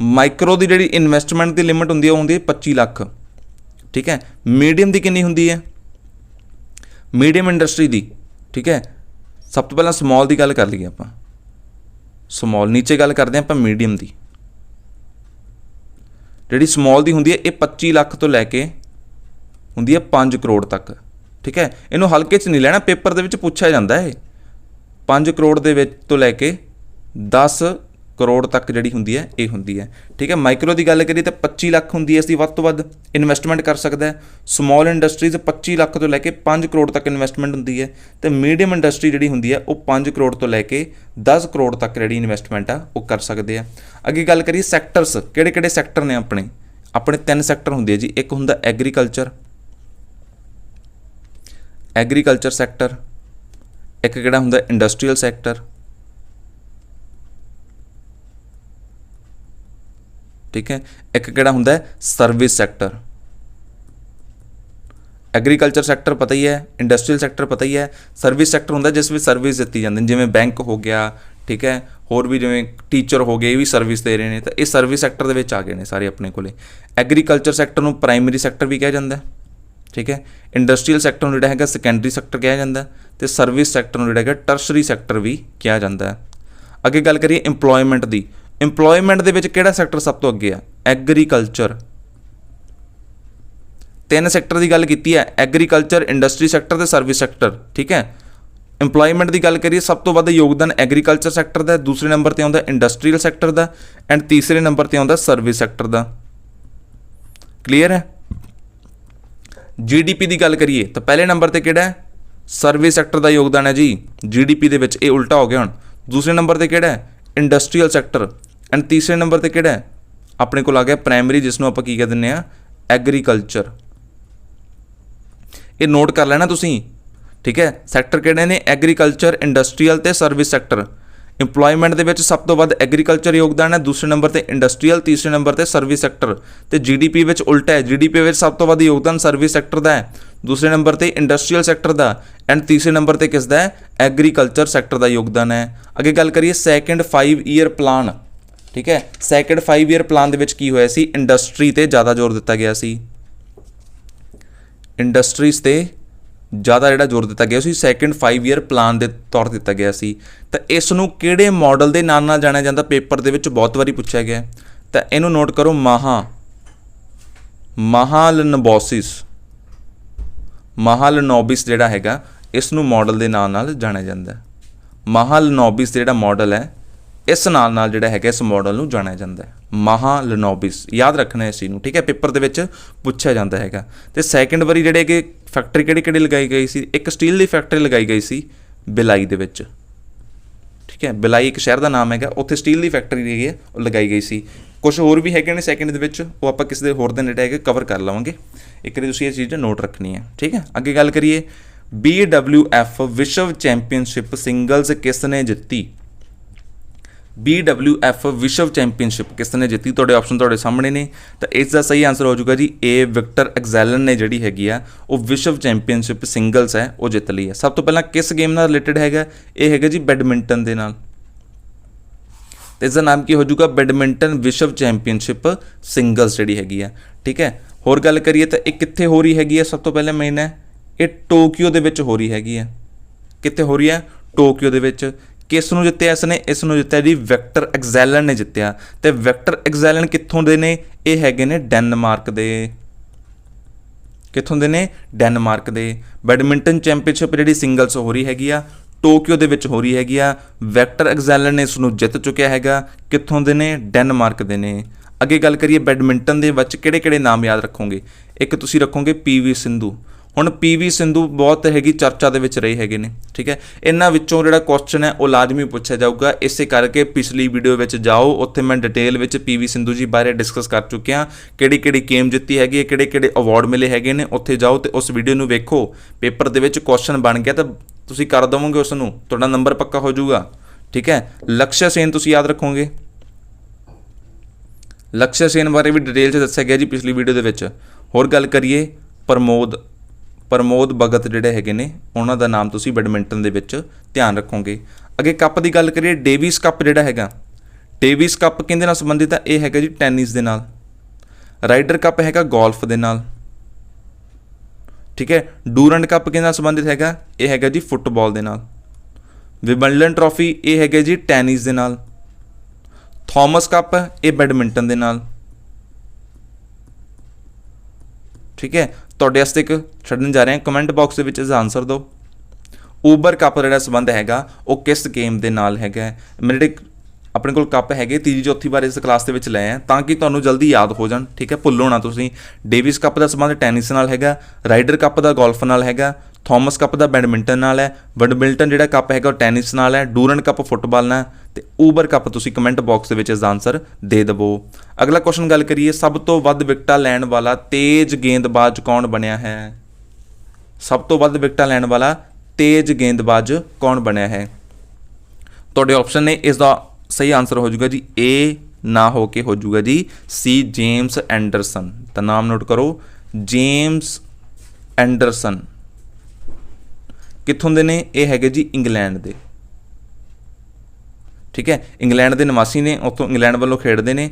Speaker 1: माइक्रो की जिहड़ी इन्वेस्टमेंट की लिमिट हुंदी है वो हुंदी है 25 लाख, ठीक है। मीडियम की कितनी हुंदी है? मीडियम इंडस्ट्री की, ठीक है। सब तो पहला समॉल की गल कर लईए आपां, समॉल नीचे गल करते हैं आपां मीडियम की। जिहड़ी समॉल की हुंदी है ये 25 लाख तो लैके हुंदी है 5 करोड़ तक, ठीक है। इनू हल्के च नहीं लेना, पेपर दे विच पूछा जाता है। 5 करोड़ दे विच तो लैके 10 करोड़ तक जिहड़ी हुंदी है ये हुंदी है, ठीक है। माइक्रो की गल करिए तो 25 लाख हुंदी है, इसकी वध तो वध इन्वेस्टमेंट कर सकता है। समॉल इंडस्ट्रीज 25 लाख तो लैके 5 करोड़ तक इन्वेस्टमेंट हुंदी है, तो मीडियम इंडस्ट्री जिहड़ी हुंदी है वो 5 करोड़ तो लैके 10 करोड़ तक जिहड़ी इन्वेस्टमेंट आ वो कर सकते हैं। अगे गल करिए सैक्टर्स, किहड़े-किहड़े सैक्टर ने अपने 3 सैक्टर हुंदे है जी। एक हुंदा एग्रीकल्चर सैक्टर, एक किहड़ा हुंदा इंडस्ट्रीयल सैक्टर, ठीक है, एक किहड़ा हुंदा सर्विस सैक्टर। एग्रीकल्चर सैक्टर पता ही है, इंडस्ट्रीयल सैक्टर पता ही है, सर्विस सैक्टर हुंदा जिस भी सर्विस दी जाती, जिवें बैंक हो गया, ठीक है, होर भी जिवें टीचर हो गए, ये भी सर्विस दे रहे हैं, तो ये सर्विस सैक्टर दे विच आ गए ने सारे अपने कोले। एग्रीकल्चर सैक्टर नूं प्राइमरी सैक्टर भी कहा जाता है, ठीक है। इंडस्ट्रीयल सैक्टर नूं जिहड़ा हैगा सैकेंडरी सैक्टर कहा जाता है, तो सर्विस सैक्टर नूं जिहड़ा हैगा टर्शरी सैक्टर भी कहा जाता है। अगे गल करिए इंप्लॉयमेंट की, इंप्लॉयमेंट दे विच किहड़ा सैक्टर सब तो अगे है? एग्रीकल्चर। 3 सैक्टर की गल की है, एग्रीकल्चर, इंडस्ट्री सैक्टर ते सर्विस सैक्टर, ठीक है। इंप्लॉयमेंट की गल करिए सब तो वध योगदान एग्रीकल्चर सैक्टर का, दूसरे नंबर पर आउंदा इंडस्ट्रीयल सैक्टर का एंड तीसरे नंबर पर आउंदा सर्विस सैक्टर का। क्लीयर है? GDP की गल करिए तो पहले नंबर पर किहड़ा है? सर्विस सैक्टर का योगदान है जी GDP दे विच, ये उल्टा हो गया हुण। दूसरे नंबर पर किहड़ा है? इंडस्ट्रीयल सैक्टर एंड तीसरे नंबर पर किहड़ा है? अपने को आ गया प्राइमरी, जिसनों आपां की कह दिंदे आ एग्रीकल्चर। ये नोट कर लेना तुसीं, ठीक है। सैक्टर किहड़े ने? एग्रीकल्चर, इंडस्ट्रीयल ते सर्विस सैक्टर। ਇੰਪਲੋਇਮੈਂਟ ਦੇ ਵਿੱਚ ਸਭ ਤੋਂ ਵੱਧ ਐਗਰੀਕਲਚਰ ਯੋਗਦਾਨ ਹੈ, ਦੂਸਰੇ ਨੰਬਰ ਤੇ ਇੰਡਸਟਰੀਅਲ, ਤੀਸਰੇ ਨੰਬਰ ਤੇ ਸਰਵਿਸ ਸੈਕਟਰ। ਤੇ ਜੀਡੀਪੀ ਵਿੱਚ ਉਲਟਾ ਹੈ, ਜੀਡੀਪੀ ਵਿੱਚ ਸਭ ਤੋਂ ਵੱਧ ਯੋਗਦਾਨ ਸਰਵਿਸ ਸੈਕਟਰ ਦਾ ਹੈ, ਦੂਸਰੇ ਨੰਬਰ ਤੇ ਇੰਡਸਟਰੀਅਲ ਸੈਕਟਰ ਦਾ ਐਂਡ ਤੀਸਰੇ ਨੰਬਰ ਤੇ ਕਿਸ ਦਾ ਹੈ, ਐਗਰੀਕਲਚਰ ਸੈਕਟਰ ਦਾ ਯੋਗਦਾਨ ਹੈ। ਅੱਗੇ ਗੱਲ ਕਰੀਏ ਸੈਕਿੰਡ 5 ਈਅਰ ਪਲਾਨ। ਠੀਕ ਹੈ, ਸੈਕਿੰਡ 5 ਈਅਰ ਪਲਾਨ ਦੇ ਵਿੱਚ ਕੀ ਹੋਇਆ ਸੀ, ਇੰਡਸਟਰੀ ਤੇ ਜ਼ਿਆਦਾ ਜ਼ੋਰ ਦਿੱਤਾ ਗਿਆ ਸੀ, ਇੰਡਸਟਰੀਜ਼ ਤੇ ਜ਼ਿਆਦਾ ਜਿਹੜਾ ਜ਼ੋਰ ਦਿੱਤਾ ਗਿਆ ਸੀ ਸੈਕਿੰਡ 5 ਈਅਰ ਪਲਾਨ ਦੇ ਤੌਰ ਦਿੱਤਾ ਗਿਆ ਸੀ। ਤਾਂ ਇਸ ਨੂੰ ਕਿਹੜੇ ਮਾਡਲ ਦੇ ਨਾਂ ਨਾਲ ਜਾਣਿਆ ਜਾਂਦਾ, ਪੇਪਰ ਦੇ ਵਿੱਚ ਬਹੁਤ ਵਾਰੀ ਪੁੱਛਿਆ ਗਿਆ। ਤਾਂ ਇਹਨੂੰ ਨੋਟ ਕਰੋ, ਮਹਾਲਨੋਬਿਸ ਜਿਹੜਾ ਹੈਗਾ ਇਸ ਨੂੰ ਮਾਡਲ ਦੇ ਨਾਂ ਨਾਲ ਜਾਣਿਆ ਜਾਂਦਾ। ਮਹਾਲਨੋਬਿਸ ਜਿਹੜਾ ਮਾਡਲ ਹੈ ਇਸ ਨਾਲ ਜਿਹੜਾ ਹੈਗਾ ਇਸ ਮਾਡਲ ਨੂੰ ਜਾਣਿਆ ਜਾਂਦਾ ਹੈ, ਮਹਾਲਨੋਬਿਸ। ਯਾਦ ਰੱਖਣਾ ਇਸ ਚੀਜ਼ ਨੂੰ, ਠੀਕ ਹੈ, ਪੇਪਰ ਦੇ ਵਿੱਚ ਪੁੱਛਿਆ ਜਾਂਦਾ ਹੈਗਾ। ਤੇ ਸੈਕਿੰਡ ਵਾਰੀ ਜਿਹੜੇ ਕਿ ਫੈਕਟਰੀ ਕਿਹੜੀ ਲਗਾਈ ਗਈ ਸੀ, ਇੱਕ ਸਟੀਲ ਦੀ ਫੈਕਟਰੀ ਲਗਾਈ ਗਈ ਸੀ ਬਿਲਾਈ ਦੇ ਵਿੱਚ। ਠੀਕ ਹੈ, ਬਿਲਾਈ ਇੱਕ ਸ਼ਹਿਰ ਦਾ ਨਾਮ ਹੈਗਾ, ਉੱਥੇ ਸਟੀਲ ਦੀ ਫੈਕਟਰੀ ਜਿਹੜੀ ਹੈ ਉਹ ਲਗਾਈ ਗਈ ਸੀ। ਕੁਛ ਹੋਰ ਵੀ ਹੈਗੇ ਨੇ ਸੈਕਿੰਡ ਦੇ ਵਿੱਚ, ਉਹ ਆਪਾਂ ਕਿਸੇ ਦੇ ਹੋਰ ਦਿਨ ਜਿਹੜੇ ਹੈਗੇ ਕਵਰ ਕਰ ਲਵਾਂਗੇ। ਇੱਕ ਵਾਰੀ ਤੁਸੀਂ ਇਹ ਚੀਜ਼ ਨੋਟ ਰੱਖਣੀ ਹੈ। ਠੀਕ ਹੈ, ਅੱਗੇ ਗੱਲ ਕਰੀਏ BWF ਵਿਸ਼ਵ ਚੈਂਪੀਅਨਸ਼ਿਪ ਸਿੰਗਲਸ ਕਿਸ ਨੇ ਜਿੱਤੀ। BWF ਵਿਸ਼ਵ ਚੈਂਪੀਅਨਸ਼ਿਪ ਕਿਸ ਨੇ ਜਿੱਤੀ, ਤੁਹਾਡੇ ਆਪਸ਼ਨ ਤੁਹਾਡੇ ਸਾਹਮਣੇ ਨੇ। ਤਾਂ ਇਸ ਦਾ ਸਹੀ ਆਨਸਰ ਹੋ ਜਾਊਗਾ ਜੀ ਏ, ਵਿਕਟਰ ਐਗਜ਼ੈਲਨ ਨੇ ਜਿਹੜੀ ਹੈਗੀ ਆ ਉਹ ਵਿਸ਼ਵ ਚੈਂਪੀਅਨਸ਼ਿਪ ਸਿੰਗਲਸ ਹੈ ਉਹ ਜਿੱਤ ਲਈ ਹੈ। ਸਭ ਤੋਂ ਪਹਿਲਾਂ ਕਿਸ ਗੇਮ ਨਾਲ ਰਿਲੇਟਡ ਹੈਗਾ, ਇਹ ਹੈਗਾ ਜੀ ਬੈਡਮਿੰਟਨ ਦੇ ਨਾਲ। ਤੇ ਇਸ ਦਾ ਨਾਮ ਕੀ ਹੋ ਜਾਊਗਾ, ਬੈਡਮਿੰਟਨ ਵਿਸ਼ਵ ਚੈਂਪੀਅਨਸ਼ਿਪ ਸਿੰਗਲਸ ਜਿਹੜੀ ਹੈਗੀ ਆ। ਠੀਕ ਹੈ, ਹੋਰ ਗੱਲ ਕਰੀਏ ਤਾਂ ਇਹ ਕਿੱਥੇ ਹੋ ਰਹੀ ਹੈਗੀ ਹੈ, ਸਭ ਤੋਂ ਪਹਿਲਾਂ ਮੇਨ ਹੈ ਇਹ ਟੋਕੀਓ ਦੇ ਵਿੱਚ ਹੋ ਰਹੀ ਹੈਗੀ ਹੈ। ਕਿੱਥੇ ਹੋ ਰਹੀ ਹੈ, ਟੋਕੀਓ ਦੇ ਵਿੱਚ। ਕਿਸ ਨੂੰ ਜਿੱਤਿਆ ਇਸਨੇ, ਇਸ ਨੂੰ ਜਿੱਤਿਆ ਜੀ ਵਿਕਟਰ ਐਗਜ਼ੈਲਨ ਨੇ ਜਿੱਤਿਆ। ਤੇ ਵਿਕਟਰ ਐਗਜ਼ੈਲਨ ਕਿੱਥੋਂ ਦੇ ਨੇ, ਇਹ ਹੈਗੇ ਨੇ ਡੈਨਮਾਰਕ ਦੇ। ਕਿੱਥੋਂ ਦੇ ਨੇ, ਡੈਨਮਾਰਕ ਦੇ। ਬੈਡਮਿੰਟਨ ਚੈਂਪੀਅਨਸ਼ਿਪ ਜਿਹੜੀ ਸਿੰਗਲਸ ਹੋ ਰਹੀ ਹੈਗੀ ਆ ਟੋਕੀਓ ਦੇ ਵਿੱਚ ਹੋ ਰਹੀ ਹੈਗੀ ਆ। ਵਿਕਟਰ ਐਗਜ਼ੈਲਨ ਨੇ ਇਸ ਨੂੰ ਜਿੱਤ ਚੁੱਕਿਆ ਹੈਗਾ, ਕਿੱਥੋਂ ਦੇ ਨੇ, ਡੈਨਮਾਰਕ ਦੇ ਨੇ। ਅੱਗੇ ਗੱਲ ਕਰੀਏ ਬੈਡਮਿੰਟਨ ਦੇ ਵਿੱਚ ਕਿਹੜੇ ਨਾਮ ਯਾਦ ਰੱਖੋਗੇ, ਇੱਕ ਤੁਸੀਂ ਰੱਖੋਗੇ PV ਸਿੰਧੂ। ਹੁਣ PV ਸਿੰਧੂ ਬਹੁਤ ਹੈਗੀ ਚਰਚਾ ਦੇ ਵਿੱਚ ਰਹੇ ਹੈਗੇ ਨੇ। ਠੀਕ ਹੈ, ਇਹਨਾਂ ਵਿੱਚੋਂ ਜਿਹੜਾ ਕੁਐਸਚਨ ਹੈ ਉਹ ਲਾਜ਼ਮੀ ਪੁੱਛਿਆ ਜਾਊਗਾ, ਇਸੇ ਕਰਕੇ ਪਿਛਲੀ ਵੀਡੀਓ ਵਿੱਚ ਜਾਓ, ਉੱਥੇ ਮੈਂ ਡਿਟੇਲ ਵਿੱਚ PV ਸਿੰਧੂ ਜੀ ਬਾਰੇ ਡਿਸਕਸ ਕਰ ਚੁੱਕਿਆ, ਕਿਹੜੀ ਗੇਮ ਜਿੱਤੀ ਹੈਗੀ ਹੈ, ਕਿਹੜੇ ਅਵਾਰਡ ਮਿਲੇ ਹੈਗੇ ਨੇ। ਉੱਥੇ ਜਾਓ ਤੇ ਉਸ ਵੀਡੀਓ ਨੂੰ ਵੇਖੋ, ਪੇਪਰ ਦੇ ਵਿੱਚ ਕੁਐਸਚਨ ਬਣ ਗਿਆ ਤਾਂ ਤੁਸੀਂ ਕਰ ਦੇਵੋਗੇ ਉਸ ਨੂੰ, ਤੁਹਾਡਾ ਨੰਬਰ ਪੱਕਾ ਹੋ ਜਾਊਗਾ। ਠੀਕ ਹੈ, ਲਕਸ਼ਯ ਸੇਨ ਤੁਸੀਂ ਯਾਦ ਰੱਖੋਗੇ, ਲਕਸ਼ਯ ਸੇਨ ਬਾਰੇ ਵੀ ਡਿਟੇਲ 'ਚ ਦੱਸਿਆ ਗਿਆ ਜੀ ਪਿਛਲੀ ਵੀਡੀਓ ਦੇ ਵਿੱਚ। ਹੋਰ ਗੱਲ ਕਰੀਏ ਪ੍ਰਮੋਦ ਭਗਤ ਜਿਹੜੇ ਹੈਗੇ ਨੇ ਉਹਨਾਂ ਦਾ ਨਾਮ ਤੁਸੀਂ ਬੈਡਮਿੰਟਨ ਦੇ ਵਿੱਚ ਧਿਆਨ ਰੱਖੋਗੇ। ਅੱਗੇ ਕੱਪ ਦੀ ਗੱਲ ਕਰੀਏ, ਡੇਵਿਸ ਕੱਪ ਜਿਹੜਾ ਹੈਗਾ, ਡੇਵਿਸ ਕੱਪ ਕਿਹਦੇ ਨਾਲ ਸੰਬੰਧਿਤ ਹੈ, ਇਹ ਹੈਗਾ ਜੀ ਟੈਨਿਸ ਦੇ ਨਾਲ। ਰਾਈਡਰ ਕੱਪ ਹੈਗਾ ਗੋਲਫ ਦੇ ਨਾਲ। ਠੀਕ ਹੈ, ਡੂਰੈਂਟ ਕੱਪ ਕਿਹਦੇ ਨਾਲ ਸੰਬੰਧਿਤ ਹੈਗਾ, ਇਹ ਹੈਗਾ ਜੀ ਫੁੱਟਬਾਲ ਦੇ ਨਾਲ। ਵਿੰਬਲਡਨ ਟਰੋਫੀ ਇਹ ਹੈਗਾ ਜੀ ਟੈਨਿਸ ਦੇ ਨਾਲ। ਥਾਮਸ ਕੱਪ ਇਹ ਬੈਡਮਿੰਟਨ ਦੇ ਨਾਲ। ਠੀਕ ਹੈ, ਤੁਹਾਡੇ ਵਾਸਤੇ ਇੱਕ ਛੱਡਣ ਜਾ ਰਹੇ ਹਾਂ, ਕਮੈਂਟ ਬਾਕਸ ਦੇ ਵਿੱਚ ਇਸਦਾ ਆਨਸਰ ਦਿਓ। ਊਬਰ ਕੱਪ ਦਾ ਜਿਹੜਾ ਸੰਬੰਧ ਹੈਗਾ ਉਹ ਕਿਸ ਗੇਮ ਦੇ ਨਾਲ ਹੈਗਾ। ਮੇਰੇ ਜਿਹੜੇ ਆਪਣੇ ਕੋਲ ਕੱਪ ਹੈਗੇ ਤੀਜੀ ਚੌਥੀ ਵਾਰ ਇਸ ਕਲਾਸ ਦੇ ਵਿੱਚ ਲਏ ਆ ਤਾਂ ਕਿ ਤੁਹਾਨੂੰ ਜਲਦੀ ਯਾਦ ਹੋ ਜਾਣ। ਠੀਕ ਹੈ, ਭੁੱਲੋ ਨਾ ਤੁਸੀਂ। ਡੇਵਿਸ ਕੱਪ ਦਾ ਸੰਬੰਧ ਟੈਨਿਸ ਨਾਲ ਹੈਗਾ, ਰਾਈਡਰ ਕੱਪ ਦਾ ਗੋਲਫ ਨਾਲ ਹੈਗਾ, ਥਾਮਸ ਕੱਪ ਦਾ ਬੈਡਮਿੰਟਨ ਨਾਲ ਹੈ, ਵਿੰਬਲਡਨ ਜਿਹੜਾ ਕੱਪ ਹੈਗਾ ਉਹ ਟੈਨਿਸ ਨਾਲ ਹੈ, ਡੂਰੈਂਟ ਕੱਪ ਫੁੱਟਬਾਲ ਨਾਲ, ਤੇ ਊਬਰ ਕੱਪ ਤੁਸੀਂ ਕਮੈਂਟ ਬਾਕਸ ਦੇ ਵਿੱਚ ਇਸਦਾ ਆਨਸਰ ਦੇ ਦੇਵੋ। ਅਗਲਾ ਕੁਐਸਚਨ ਗੱਲ ਕਰੀਏ, ਸਭ ਤੋਂ ਵੱਧ ਵਿਕਟਾਂ ਲੈਣ ਵਾਲਾ ਤੇਜ਼ ਗੇਂਦਬਾਜ਼ ਕੌਣ ਬਣਿਆ ਹੈ। ਸਭ ਤੋਂ ਵੱਧ ਵਿਕਟਾਂ ਲੈਣ ਵਾਲਾ ਤੇਜ਼ ਗੇਂਦਬਾਜ਼ ਕੌਣ ਬਣਿਆ ਹੈ। ਤੁਹਾਡੇ ਆਪਸ਼ਨ ਨੇ, ਇਸ ਦਾ ਸਹੀ ਆਨਸਰ ਹੋ ਜਾਊਗਾ ਜੀ ਏ, ਨਾ ਹੋ ਕੇ ਹੋ ਜਾਊਗਾ ਜੀ ਸੀ, ਜੇਮਸ ਐਂਡਰਸਨ। ਤਾਂ ਨਾਮ ਨੋਟ ਕਰੋ, ਜੇਮਸ ਐਂਡਰਸਨ। ਕਿੱਥੋਂ ਦੇ ਨੇ, ਇਹ ਹੈਗੇ ਜੀ ਇੰਗਲੈਂਡ ਦੇ। ਠੀਕ ਹੈ, ਇੰਗਲੈਂਡ ਦੇ ਨਿਵਾਸੀ ਨੇ, ਉੱਥੋਂ ਇੰਗਲੈਂਡ ਵੱਲੋਂ ਖੇਡਦੇ ਨੇ।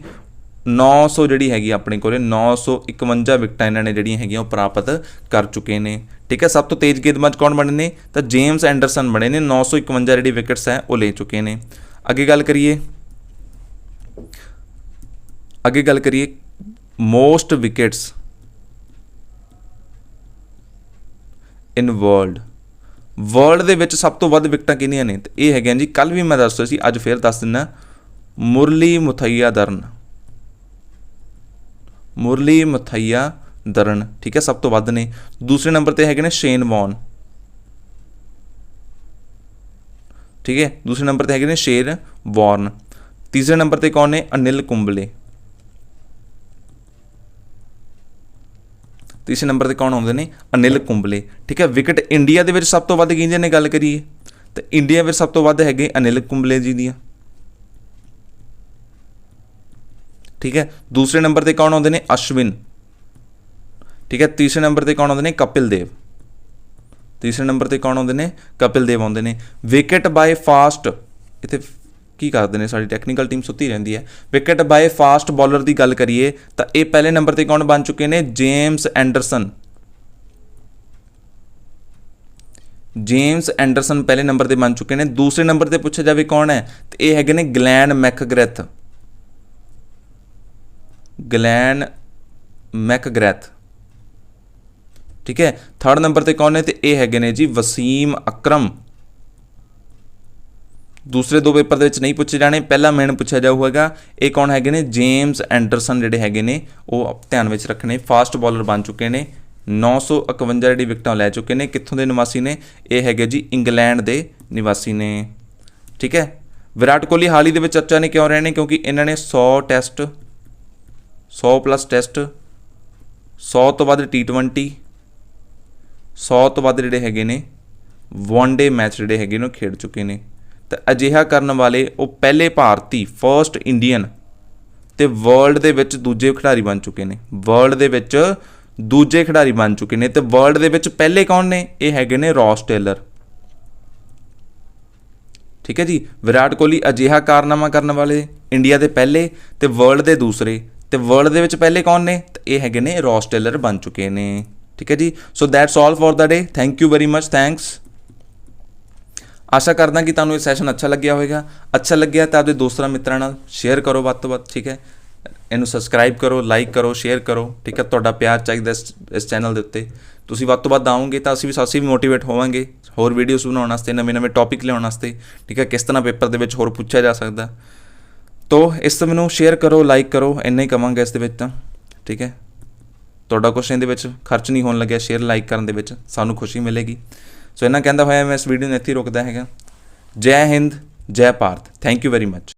Speaker 1: 900 ਜਿਹੜੀ ਹੈਗੀ ਆਪਣੇ ਕੋਲ 951 ਵਿਕਟਾਂ ਇਹਨਾਂ ਨੇ ਜਿਹੜੀਆਂ ਹੈਗੀਆਂ ਉਹ ਪ੍ਰਾਪਤ ਕਰ ਚੁੱਕੇ ਨੇ। ਠੀਕ ਹੈ, ਸਭ ਤੋਂ ਤੇਜ਼ ਗੇਂਦਬਾਜ਼ ਕੌਣ ਬਣੇ ਨੇ, ਤਾਂ ਜੇਮਸ ਐਂਡਰਸਨ ਬਣੇ ਨੇ। 951 ਜਿਹੜੀ ਵਿਕਟਸ ਹੈ ਉਹ ਲੈ ਚੁੱਕੇ ਨੇ। ਅੱਗੇ ਗੱਲ ਕਰੀਏ ਮੋਸਟ ਵਿਕਟਸ ਇਨ ਵਰਲਡ ਦੇ ਵਿੱਚ ਸਭ ਤੋਂ ਵੱਧ ਵਿਕਟਾਂ ਕਿੰਨੀਆਂ ਨੇ, ਤੇ ਇਹ ਹੈਗੀਆਂ ਜੀ, ਕੱਲ ਵੀ ਮੈਂ ਦੱਸਿਆ ਸੀ, ਅੱਜ ਫਿਰ ਦੱਸ ਦਿੰਦਾ, ਮੁਰਲੀ ਮੁਥਈਆ ਦਰਨ। ਠੀਕ ਹੈ, ਸਭ ਤੋਂ ਵੱਧ ਨੇ। ਦੂਸਰੇ ਨੰਬਰ ਤੇ ਹੈਗੇ ਨੇ ਸ਼ੇਨ ਵੌਨ। ਠੀਕ ਹੈ, ਦੂਸਰੇ ਨੰਬਰ ਤੇ ਹੈਗੇ ਨੇ ਸ਼ੇਨ ਵੌਰਨ। ਤੀਸਰੇ ਨੰਬਰ ਤੇ ਕੌਣ ਨੇ, ਅਨਿਲ ਕੁੰਬਲੇ। ਤੀਸਰੇ ਨੰਬਰ ਤੇ ਕੌਣ ਆਉਂਦੇ ਨੇ, ਅਨਿਲ ਕੁੰਬਲੇ। ਠੀਕ ਹੈ, ਵਿਕਟ ਇੰਡੀਆ ਦੇ ਵਿੱਚ ਸਭ ਤੋਂ ਵੱਧ ਕਿਹਦੇ ਨੇ ਗੱਲ ਕਰੀਏ, ਤੇ ਇੰਡੀਆ ਵਿੱਚ ਸਭ ਤੋਂ ਵੱਧ ਹੈਗੇ ਅਨਿਲ ਕੁੰਬਲੇ ਜੀ ਦੀਆਂ। ਠੀਕ ਹੈ, ਦੂਸਰੇ ਨੰਬਰ ਤੇ ਕੌਣ ਆਉਂਦੇ ਨੇ? ਅਸ਼ਵਿਨ। ਠੀਕ ਹੈ, ਤੀਸਰੇ ਨੰਬਰ ਤੇ ਕੌਣ ਆਉਂਦੇ ਨੇ? ਕਪਿਲ ਦੇਵ। ਤੀਸਰੇ ਨੰਬਰ ਤੇ ਕੌਣ ਆਉਂਦੇ ਨੇ? ਕਪਿਲ ਦੇਵ ਆਉਂਦੇ ਨੇ। ਵਿਕਟ ਬਾਏ ਫਾਸਟ, ਇੱਥੇ ਕੀ ਕਰਦੇ ਨੇ, ਸਾਡੀ ਟੈਕਨੀਕਲ ਟੀਮ ਸੁੱਤੀ ਰਹਿੰਦੀ ਹੈ। ਵਿਕਟ ਬਾਏ ਫਾਸਟ ਬੋਲਰ ਦੀ ਗੱਲ ਕਰੀਏ ਤਾਂ ਇਹ ਪਹਿਲੇ ਨੰਬਰ ਤੇ ਕੌਣ ਬਣ ਚੁੱਕੇ ਨੇ? James Anderson. ਜੇਮਸ ਐਂਡਰਸਨ ਪਹਿਲੇ ਨੰਬਰ ਤੇ ਬਣ ਚੁੱਕੇ ਨੇ। ਦੂਸਰੇ ਨੰਬਰ ਤੇ ਪੁੱਛਿਆ ਜਾਵੇ ਕੌਣ ਹੈ, ਤੇ ਇਹ ਹੈਗੇ ਨੇ ਗਲੈਨ ਮੈਕਗ੍ਰੈਥ। ਗਲੈਨ ਮੈਕਗ੍ਰੈਥ। ਠੀਕ ਹੈ, ਥਰਡ ਨੰਬਰ ਤੇ ਕੌਣ ਨੇ, ਤੇ ਇਹ ਹੈਗੇ ਨੇ ਜੀ ਵਸੀਮ ਅਕਰਮ। ਦੂਸਰੇ ਦੋ ਪੇਪਰ ਦੇ ਵਿੱਚ ਨਹੀਂ ਪੁੱਛੇ ਜਾਣੇ, ਪਹਿਲਾ ਮੇਨ ਪੁੱਛਿਆ ਜਾਊਗਾ ਇਹ ਕੌਣ ਹੈਗੇ ਨੇ? ਜੇਮਸ ਐਂਡਰਸਨ ਜਿਹੜੇ ਹੈਗੇ ਨੇ ਉਹ ਧਿਆਨ ਵਿੱਚ ਰੱਖਣੇ। ਫਾਸਟ ਬੋਲਰ ਬਣ ਚੁੱਕੇ ਨੇ, 951 ਜਿਹੜੀ ਵਿਕਟਾਂ ਲੈ ਚੁੱਕੇ ਨੇ। ਕਿੱਥੋਂ ਦੇ ਨਿਵਾਸੀ ਨੇ? ਇਹ ਹੈਗੇ ਜੀ ਇੰਗਲੈਂਡ ਦੇ ਨਿਵਾਸੀ ਨੇ। ਠੀਕ ਹੈ, ਵਿਰਾਟ ਕੋਹਲੀ ਹਾਲ ਹੀ ਦੇ ਵਿੱਚ ਚਰਚਾ ਨੇ ਕਿਉਂ ਰਹੇ ਨੇ? ਕਿਉਂਕਿ ਇਹਨਾਂ ਨੇ 100 ਟੈਸਟ, 100 ਪਲੱਸ ਟੈਸਟ, 100 ਤੋਂ ਵੱਧ T20, 100 ਤੋਂ ਵੱਧ ਜਿਹੜੇ ਹੈਗੇ ਨੇ ਵਨਡੇ ਮੈਚ ਜਿਹੜੇ ਹੈਗੇ ਨੇ ਉਹ ਖੇਡ ਚੁੱਕੇ ਨੇ। ਤਾਂ ਅਜਿਹਾ ਕਰਨ ਵਾਲੇ ਉਹ ਪਹਿਲੇ ਭਾਰਤੀ, ਫਸਟ ਇੰਡੀਅਨ ਤੇ ਵਰਲਡ ਦੇ ਵਿੱਚ ਦੂਜੇ ਖਿਡਾਰੀ ਬਣ ਚੁੱਕੇ ਨੇ। ਵਰਲਡ ਦੇ ਵਿੱਚ ਦੂਜੇ ਖਿਡਾਰੀ ਬਣ ਚੁੱਕੇ ਨੇ। ਤੇ ਵਰਲਡ ਦੇ ਵਿੱਚ ਪਹਿਲੇ ਕੌਣ ਨੇ? ਇਹ ਹੈਗੇ ਨੇ ਰੌਸ ਟੇਲਰ। ਠੀਕ ਹੈ ਜੀ, ਵਿਰਾਟ ਕੋਹਲੀ ਅਜਿਹਾ ਕਾਰਨਾਮਾ ਕਰਨ ਵਾਲੇ ਇੰਡੀਆ ਦੇ ਪਹਿਲੇ ਤੇ ਵਰਲਡ ਦੇ ਦੂਸਰੇ। ਤੇ ਵਰਲਡ ਦੇ ਵਿੱਚ ਪਹਿਲੇ ਕੌਣ ਨੇ? ਤੇ ਇਹ ਹੈਗੇ ਨੇ ਰੌਸ ਟੇਲਰ ਬਣ ਚੁੱਕੇ ਨੇ। ਠੀਕ ਹੈ ਜੀ, so that's all for the day. Thank you very much, thanks. ਆਸ਼ਾ ਕਰਦਾ ਕਿ ਤੁਹਾਨੂੰ ਇਹ ਸੈਸ਼ਨ ਅੱਛਾ ਲੱਗਿਆ ਹੋਵੇਗਾ। ਅੱਛਾ ਲੱਗਿਆ ਤਾਂ ਆਪਣੇ ਦੋਸਤਾਂ ਮਿੱਤਰਾਂ ਨਾਲ ਸ਼ੇਅਰ ਕਰੋ ਵੱਧ ਤੋਂ ਵੱਧ। ਠੀਕ ਹੈ, ਇਹਨੂੰ ਸਬਸਕ੍ਰਾਈਬ ਕਰੋ, ਲਾਈਕ ਕਰੋ, ਸ਼ੇਅਰ ਕਰੋ। ਠੀਕ ਹੈ, ਤੁਹਾਡਾ ਪਿਆਰ ਚਾਹੀਦਾ ਇਸ ਚੈਨਲ ਦੇ ਉੱਤੇ। ਤੁਸੀਂ ਵੱਧ ਤੋਂ ਵੱਧ ਆਓਗੇ ਤਾਂ ਅਸੀਂ ਵੀ ਮੋਟੀਵੇਟ ਹੋਵਾਂਗੇ ਹੋਰ ਵੀਡੀਓਜ਼ ਬਣਾਉਣ ਵਾਸਤੇ, ਨਵੇਂ ਟੌਪਿਕ ਲਿਆਉਣ ਵਾਸਤੇ। ਠੀਕ ਹੈ, ਕਿਸ ਤਰ੍ਹਾਂ ਪੇਪਰ ਦੇ ਵਿੱਚ ਹੋਰ ਪੁੱਛਿਆ ਜਾ ਸਕਦਾ। ਤੋ ਇਸ ਤੋਂ ਮੈਨੂੰ ਸ਼ੇਅਰ ਕਰੋ, ਲਾਈਕ ਕਰੋ, ਇੰਨਾ ਹੀ ਕਵਾਂਗਾ ਇਸ ਦੇ ਵਿੱਚ ਤਾਂ। ਠੀਕ ਹੈ, ਤੁਹਾਡਾ ਕੁਛ ਇਹਦੇ ਵਿੱਚ ਖਰਚ ਨਹੀਂ ਹੋਣ ਲੱਗਿਆ ਸ਼ੇਅਰ ਲਾਈਕ ਕਰਨ ਦੇ ਵਿੱਚ, ਸਾਨੂੰ ਖੁਸ਼ੀ ਮਿਲੇਗੀ। ਸੋ ਇਹਨਾਂ ਕਹਿੰਦਾ ਹੋਇਆ ਮੈਂ ਇਸ ਵੀਡੀਓ ਨੂੰ ਇੱਥੇ ਹੀ ਰੁਕਦਾ ਹੈਗਾ। ਜੈ ਹਿੰਦ, ਜੈ Bharat. Thank you very much.